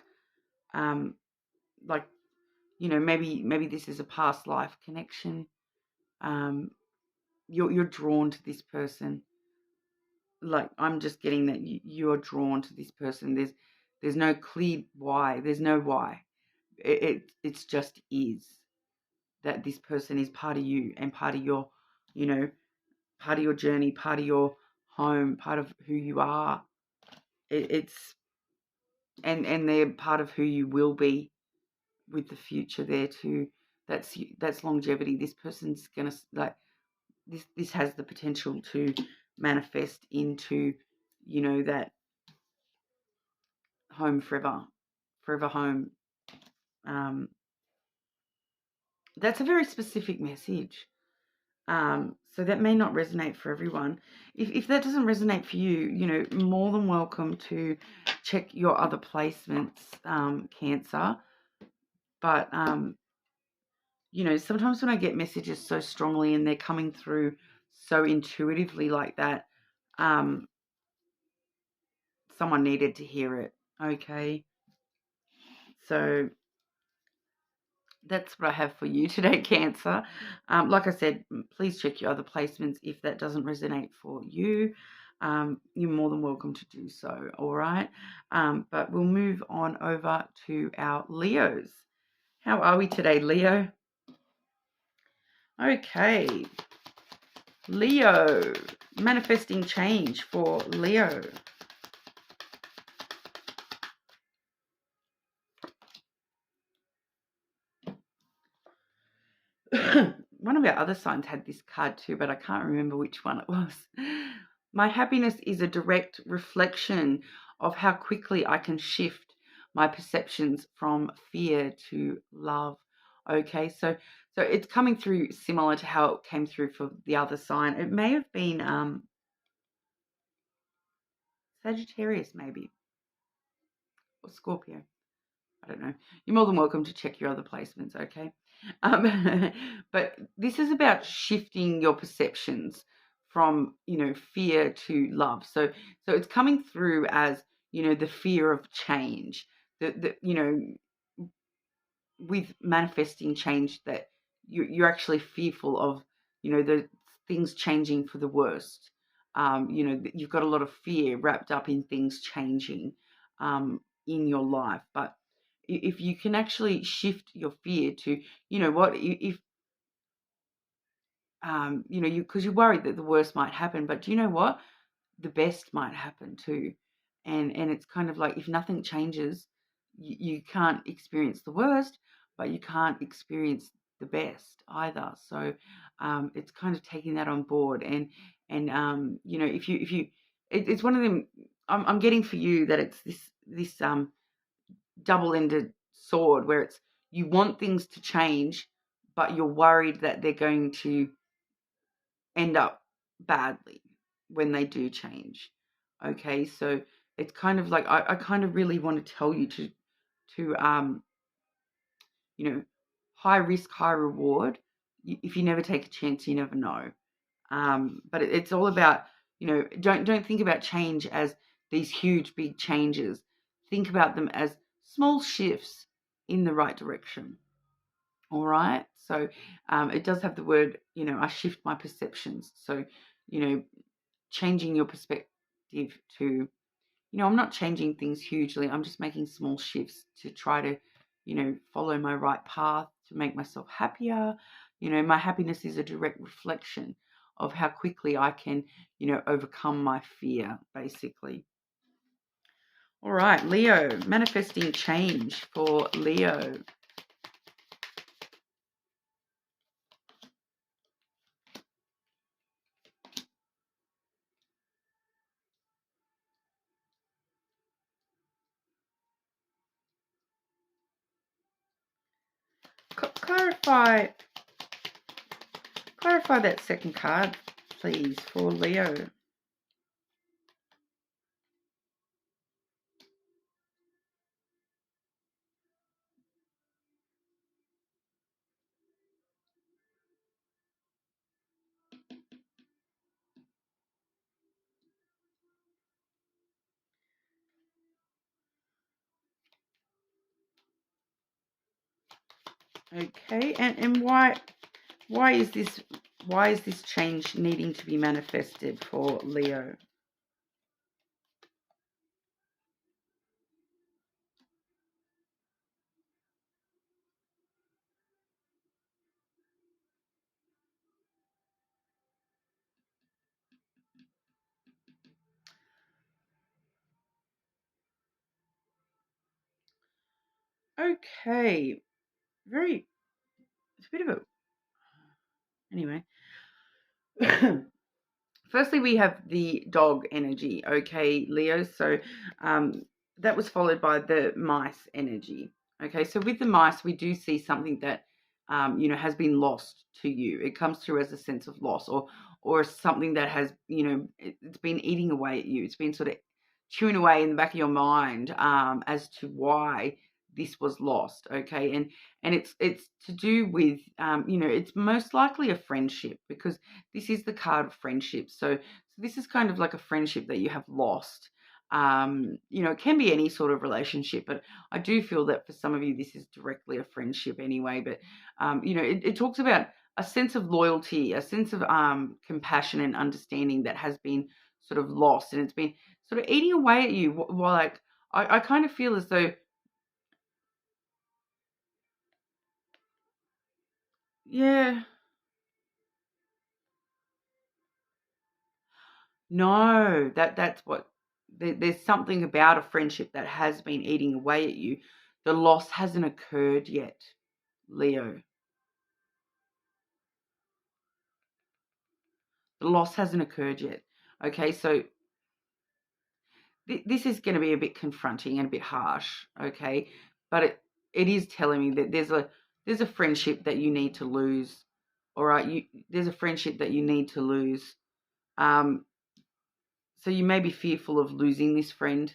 um, like, maybe this is a past life connection. You're drawn to this person. Like, I'm just getting that you're drawn to this person. There's no clear why. There's no why. It's just is that this person is part of you and part of your, part of your journey, part of your home, part of who you are. It's and they're part of who you will be with the future there too. That's longevity. This person's gonna, like, this has the potential to manifest into, that home forever home. That's a very specific message. So that may not resonate for everyone. If that doesn't resonate for you, more than welcome to check your other placements, Cancer. But sometimes when I get messages so strongly and they're coming through so intuitively like that, someone needed to hear it. Okay. So that's what I have for you today, Cancer. Like I said, please check your other placements if that doesn't resonate for you. You're more than welcome to do so, all right? But we'll move on over to our Leos. How are we today, Leo? Okay. Leo. Manifesting change for Leo. One of our other signs had this card too, but I can't remember which one it was. My happiness is a direct reflection of how quickly I can shift my perceptions from fear to love. Okay, so it's coming through similar to how it came through for the other sign. It may have been Sagittarius, maybe, or Scorpio. I don't know. You're more than welcome to check your other placements, okay? But this is about shifting your perceptions from, fear to love. So it's coming through as, the fear of change. With manifesting change, that you're actually fearful of, the things changing for the worst. You've got a lot of fear wrapped up in things changing in your life. But if you can actually shift your fear to, if because you're worried that the worst might happen, but do you know what? The best might happen too. And it's kind of like, if nothing changes, you can't experience the worst, but you can't experience the best either. So it's kind of taking that on board. And if you it's one of them. I'm getting for you that it's this double-ended sword, where it's, you want things to change, but you're worried that they're going to end up badly when they do change. Okay, so it's kind of like, I kind of really want to tell you to high risk, high reward. If you never take a chance, you never know. But it's all about, don't think about change as these huge big changes. Think about them as small shifts in the right direction. All right. So it does have the word, I shift my perceptions. So, changing your perspective to, you know, I'm not changing things hugely. I'm just making small shifts to try to, you know, follow my right path to make myself happier. You know, my happiness is a direct reflection of how quickly I can, you know, overcome my fear, basically. All right, Leo, manifesting change for Leo. Clarify that second card, please, for Leo. Okay, and why is this change needing to be manifested for Leo? Okay, it's a bit of a, anyway. Firstly, we have the dog energy, okay, Leo. So that was followed by the mice energy. Okay, so with the mice, we do see something that you know, has been lost to you. It comes through as a sense of loss, or something that has, you know, it's been eating away at you. It's been sort of chewing away in the back of your mind as to why this was lost. Okay, and it's to do with you know, it's most likely a friendship, because this is the card of friendship. So this is kind of like a friendship that you have lost. You know, it can be any sort of relationship, but I do feel that for some of you, this is directly a friendship anyway. But, you know, it talks about a sense of loyalty, a sense of compassion and understanding that has been sort of lost, and it's been sort of eating away at you. While, like, I kind of feel as though, yeah, no, that's what, there's something about a friendship that has been eating away at you. The loss hasn't occurred yet, Leo. The loss hasn't occurred yet. Okay, so this is going to be a bit confronting and a bit harsh. Okay, but it is telling me that there's a friendship that you need to lose. All right, there's a friendship that you need to lose. Um, so you may be fearful of losing this friend.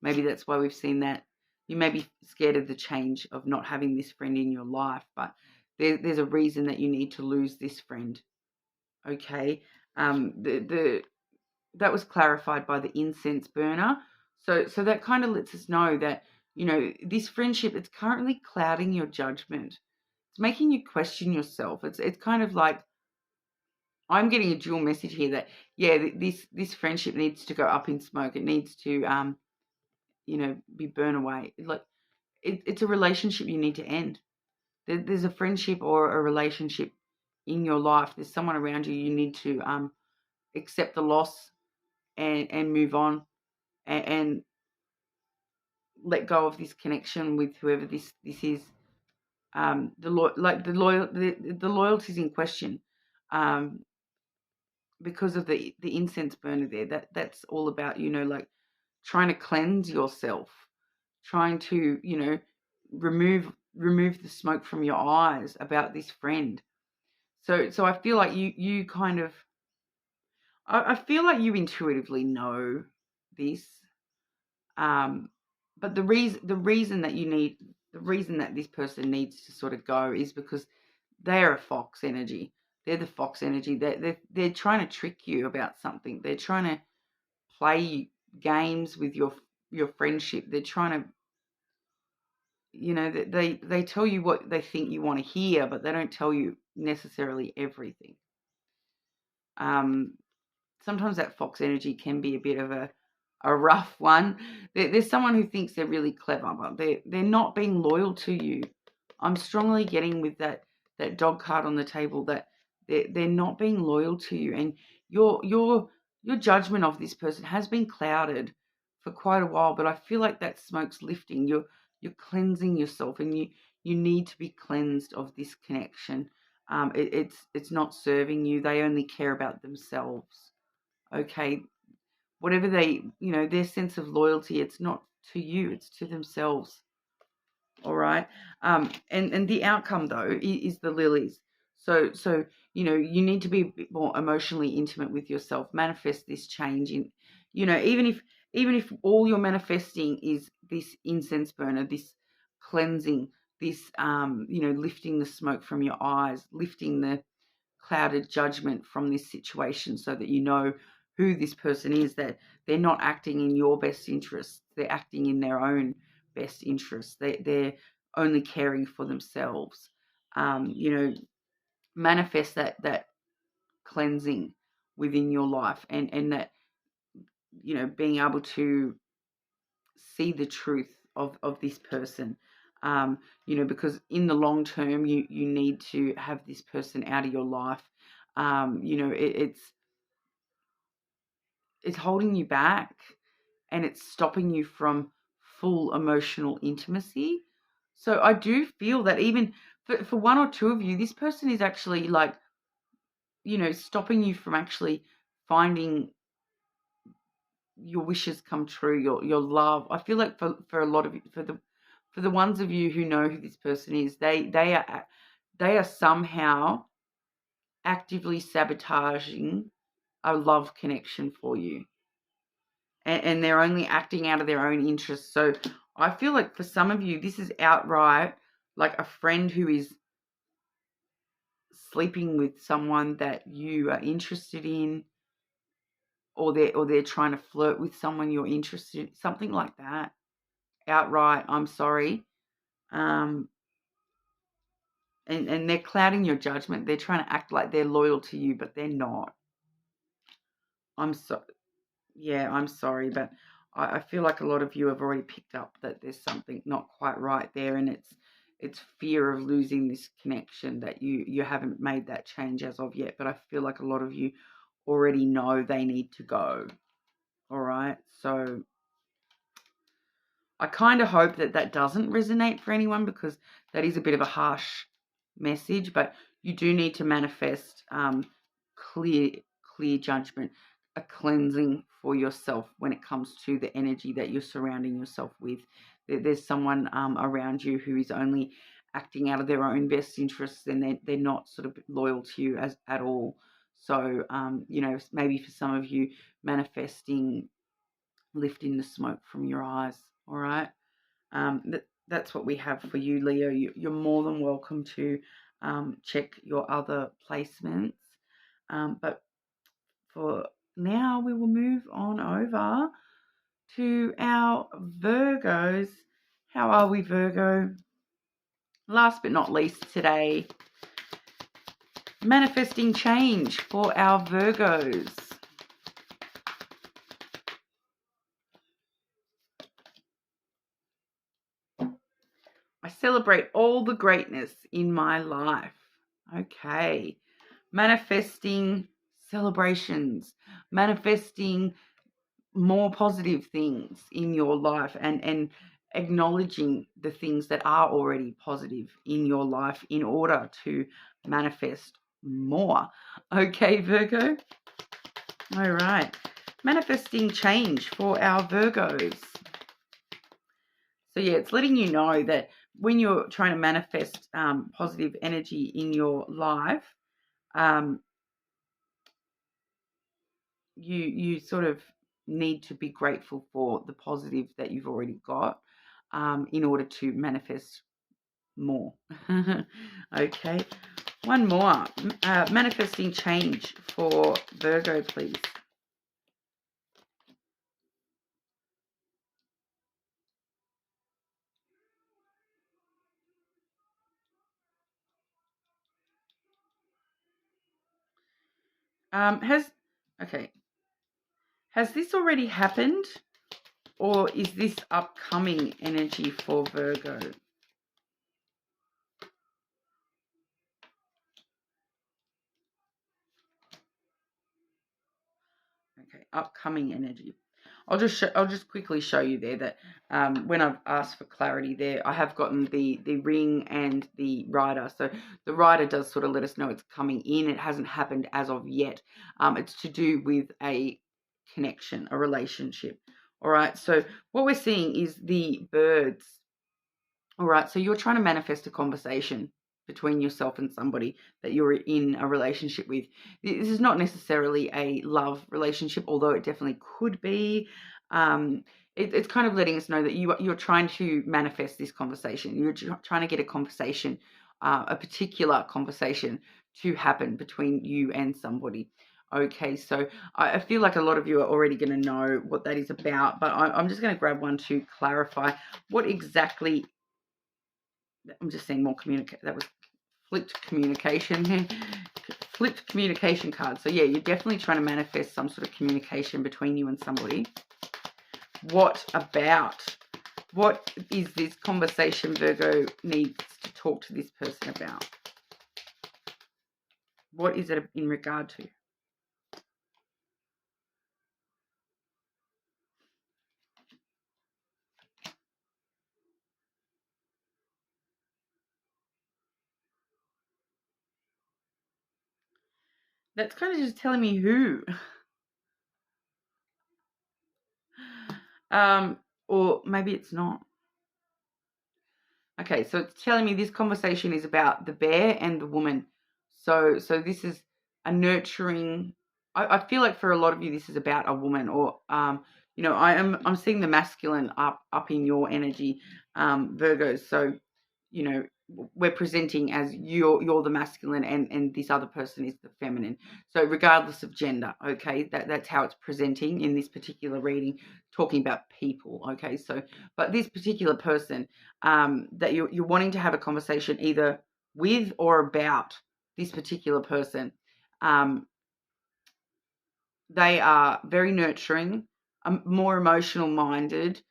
Maybe that's why we've seen that. You may be scared of the change of not having this friend in your life, but there's a reason that you need to lose this friend. Okay. The that was clarified by the incense burner. So that kind of lets us know that, you know, this friendship, it's currently clouding your judgment. It's making you question yourself. It's kind of like, I'm getting a dual message here that, yeah, this friendship needs to go up in smoke. It needs to you know, be burned away. Like, it's a relationship you need to end. There's a friendship or a relationship in your life. There's someone around you. You need to accept the loss and move on, and let go of this connection with whoever this is. The loyalties in question, um, because of the incense burner there. That's all about, you know, like trying to cleanse yourself, trying to, you know, remove the smoke from your eyes about this friend. So I feel like you kind of, I feel like you intuitively know this. But the reason that this person needs to sort of go is because they're a fox energy. They're the fox energy. They're trying to trick you about something. They're trying to play games with your friendship. They're trying to, you know, they tell you what they think you want to hear, but they don't tell you necessarily everything. Um, Sometimes that fox energy can be a bit of a a rough one. There's someone who thinks they're really clever, but they're not being loyal to you. I'm strongly getting with that dog card on the table that they're not being loyal to you, and your judgment of this person has been clouded for quite a while. But I feel like that smoke's lifting. You're cleansing yourself, and you need to be cleansed of this connection. It's not serving you. They only care about themselves. Okay, whatever they, their sense of loyalty, it's not to you, it's to themselves. All right. And the outcome though is the lilies. So you need to be a bit more emotionally intimate with yourself. Manifest this change in, even if all you're manifesting is this incense burner, this cleansing, this lifting the smoke from your eyes, lifting the clouded judgment from this situation, so that you know who this person is, that they're not acting in your best interest, they're acting in their own best interest, they're only caring for themselves. Manifest that cleansing within your life, and that being able to see the truth of this person. Because in the long term, you need to have this person out of your life. It's holding you back, and it's stopping you from full emotional intimacy. So I do feel that even for one or two of you, this person is actually like, stopping you from actually finding your wishes come true, your love. I feel like for a lot of you, for the ones of you who know who this person is, they are somehow actively sabotaging a love connection for you. And they're only acting out of their own interests. So I feel like for some of you, this is outright like a friend who is sleeping with someone that you are interested in, or they're trying to flirt with someone you're interested in, something like that. Outright, I'm sorry. And they're clouding your judgment. They're trying to act like they're loyal to you, but they're not. I'm sorry, but I feel like a lot of you have already picked up that there's something not quite right there, and it's fear of losing this connection that you haven't made that change as of yet. But I feel like a lot of you already know they need to go. All right, so I kind of hope that doesn't resonate for anyone, because that is a bit of a harsh message, but you do need to manifest clear judgment, a cleansing for yourself when it comes to the energy that you're surrounding yourself with. There's someone around you who is only acting out of their own best interests, and they're not sort of loyal to you at all. So, maybe for some of you, manifesting lifting the smoke from your eyes. All right. That's what we have for you, Leo. You're more than welcome to check your other placements. But for now, we will move on over to our Virgos. How are we, Virgo? Last but not least today, manifesting change for our Virgos. I celebrate all the greatness in my life. Okay. Manifesting celebrations, manifesting more positive things in your life, and acknowledging the things that are already positive in your life in order to manifest more. Okay, Virgo? All right. Manifesting change for our Virgos. So yeah, it's letting you know that when you're trying to manifest positive energy in your life, you sort of need to be grateful for the positive that you've already got in order to manifest more. Okay, one more. Manifesting change for Virgo, please. Has this already happened? Or is this upcoming energy for Virgo? Okay, upcoming energy. I'll just quickly show you there that when I've asked for clarity there, I have gotten the ring and the rider. So the rider does sort of let us know it's coming in. It hasn't happened as of yet. It's to do with a connection, a relationship. All right. So what we're seeing is the birds. All right. So you're trying to manifest a conversation between yourself and somebody that you're in a relationship with. This is not necessarily a love relationship, although it definitely could be. It's kind of letting us know that you're trying to manifest this conversation. You're trying to get a conversation, a particular conversation to happen between you and somebody. Okay, so I feel like a lot of you are already going to know what that is about, but I'm just going to grab one to clarify what exactly. I'm just seeing more communicate. That was flipped communication here. Flipped communication card. So yeah, you're definitely trying to manifest some sort of communication between you and somebody. What about? What is this conversation Virgo needs to talk to this person about? What is it in regard to? That's kind of just telling me who. Or maybe it's not. Okay, so it's telling me this conversation is about the bear and the woman. So this is a nurturing. I feel like for a lot of you, this is about a woman, or I'm seeing the masculine up in your energy, Virgos. So we're presenting as you're the masculine and this other person is the feminine. So regardless of gender, okay, that's how it's presenting in this particular reading, talking about people. Okay, so but this particular person that you're wanting to have a conversation either with or about this particular person, they are very nurturing, more emotional minded.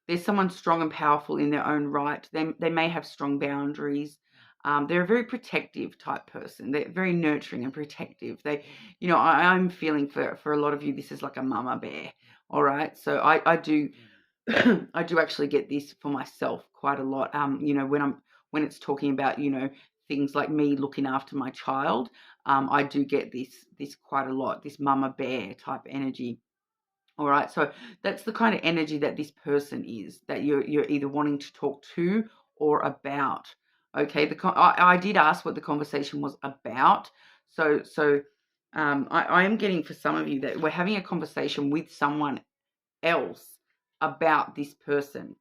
There's someone strong and powerful in their own right. They may have strong boundaries. They're a very protective type person. They're very nurturing and protective. I'm feeling for a lot of you, this is like a mama bear. All right. So I do, I do actually get this for myself quite a lot. When it's talking about, things like me looking after my child, I do get this quite a lot, this mama bear type energy. All right, so that's the kind of energy that this person is, that you're either wanting to talk to or about. Okay, I did ask what the conversation was about, so I am getting for some of you that we're having a conversation with someone else about this person,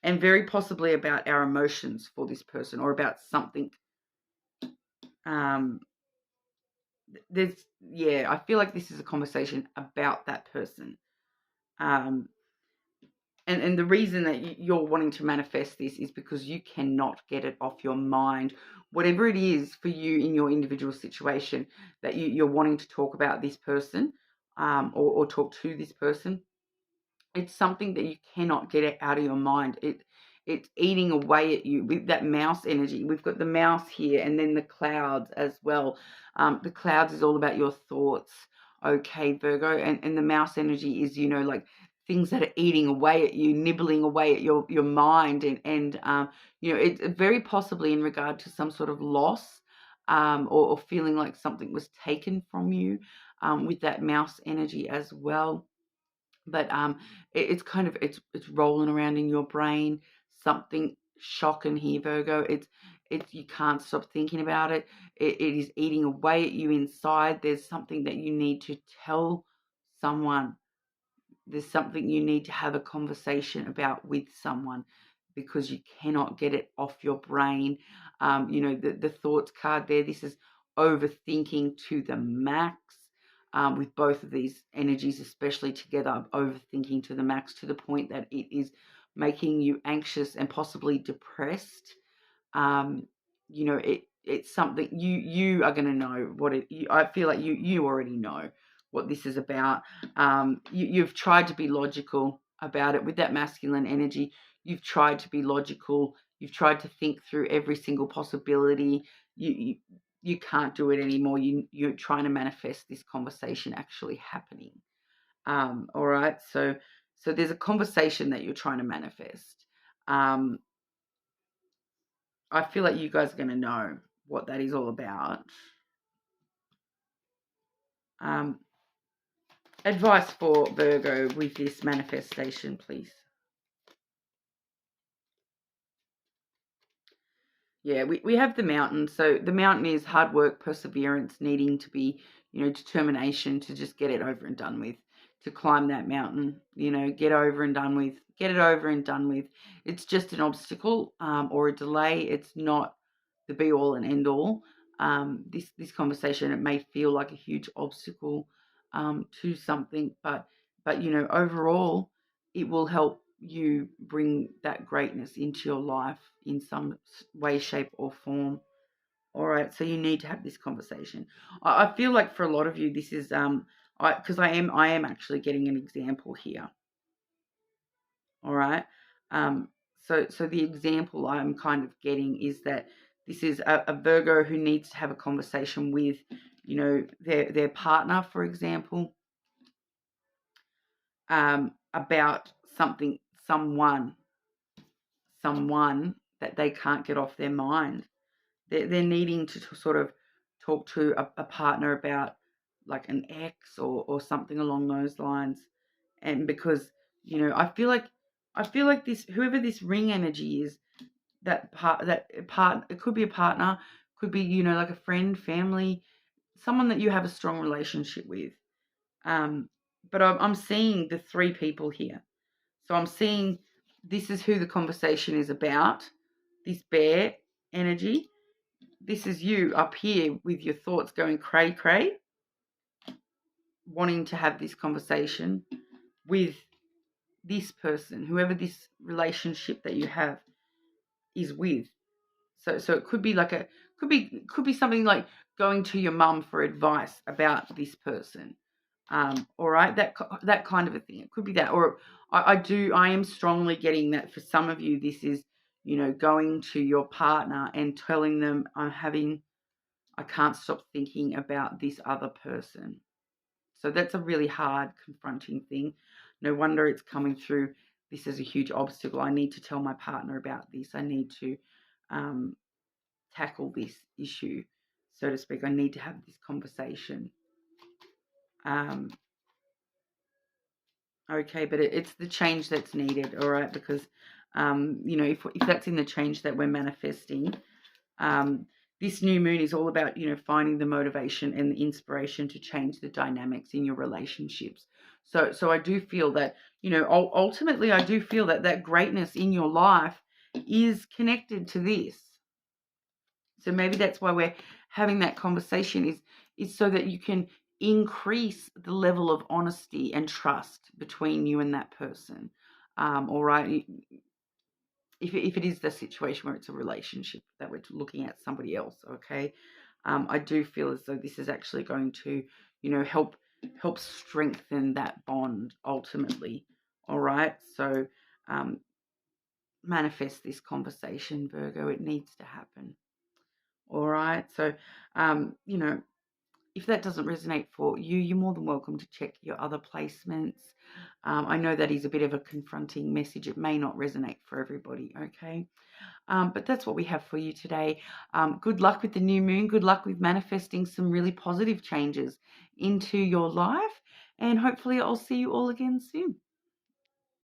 and very possibly about our emotions for this person or about something. I feel like this is a conversation about that person. And the reason that you're wanting to manifest this is because you cannot get it off your mind. Whatever it is for you in your individual situation that you're wanting to talk about this person, or talk to this person, it's something that you cannot get it out of your mind. It's eating away at you with that mouse energy. We've got the mouse here and then the clouds as well. The clouds is all about your thoughts, okay, Virgo, and the mouse energy is, like things that are eating away at you, nibbling away at your mind, and it's very possibly in regard to some sort of loss, or feeling like something was taken from you, with that mouse energy as well. But it's kind of it's rolling around in your brain, something shocking here, Virgo. It's you can't stop thinking about it. It is eating away at you inside. There's something that you need to tell someone. There's something you need to have a conversation about with someone, because you cannot get it off your brain. The thoughts card there, this is overthinking to the max. With both of these energies, especially together, overthinking to the max, to the point that it is making you anxious and possibly depressed. It's something you are going to know what it. I feel like you already know what this is about. You've tried to be logical about it with that masculine energy. You've tried to be logical. You've tried to think through every single possibility. You can't do it anymore. You're trying to manifest this conversation actually happening. All right. So there's a conversation that you're trying to manifest. I feel like you guys are going to know what that is all about. Advice for Virgo with this manifestation, please. Yeah, we have the mountain. So the mountain is hard work, perseverance, needing to be, determination to just get it over and done with, to climb that mountain, get over and done with, get it over and done with. It's just an obstacle or a delay. It's not the be all and end all. This conversation, it may feel like a huge obstacle to something, but overall, it will help you bring that greatness into your life in some way, shape, or form. All right, so you need to have this conversation. I feel like for a lot of you, this is because I am actually getting an example here. All right, so the example I'm kind of getting is that this is a Virgo who needs to have a conversation with, their partner, for example, about someone that they can't get off their mind. They're needing to sort of talk to a partner about like an ex or something along those lines. And because, I feel like this, whoever this ring energy is, it could be a partner, could be, like a friend, family, someone that you have a strong relationship with. But I'm seeing the three people here. So I'm seeing this is who the conversation is about, this bear energy. This is you up here with your thoughts going cray-cray, wanting to have this conversation with this person, whoever this relationship that you have is with. So it could be like could be something like going to your mum for advice about this person. All right, that kind of a thing. It could be that, or I am strongly getting that for some of you, this is, going to your partner and telling them I can't stop thinking about this other person. So that's a really hard, confronting thing. No wonder it's coming through. This is a huge obstacle. I need to tell my partner about this. I need to tackle this issue, so to speak. I need to have this conversation. Okay, but it's the change that's needed, all right? Because, if that's in the change that we're manifesting, this new moon is all about, finding the motivation and the inspiration to change the dynamics in your relationships. So I do feel that, ultimately I do feel that greatness in your life is connected to this. So maybe that's why we're having that conversation is so that you can increase the level of honesty and trust between you and that person. All right. If it is the situation where it's a relationship that we're looking at somebody else, okay, I do feel as though this is actually going to, help strengthen that bond ultimately. All right. So manifest this conversation, Virgo. It needs to happen. All right. So, if that doesn't resonate for you, you're more than welcome to check your other placements. I know that is a bit of a confronting message. It may not resonate for everybody, okay? But that's what we have for you today. Good luck with the new moon. Good luck with manifesting some really positive changes into your life. And hopefully I'll see you all again soon.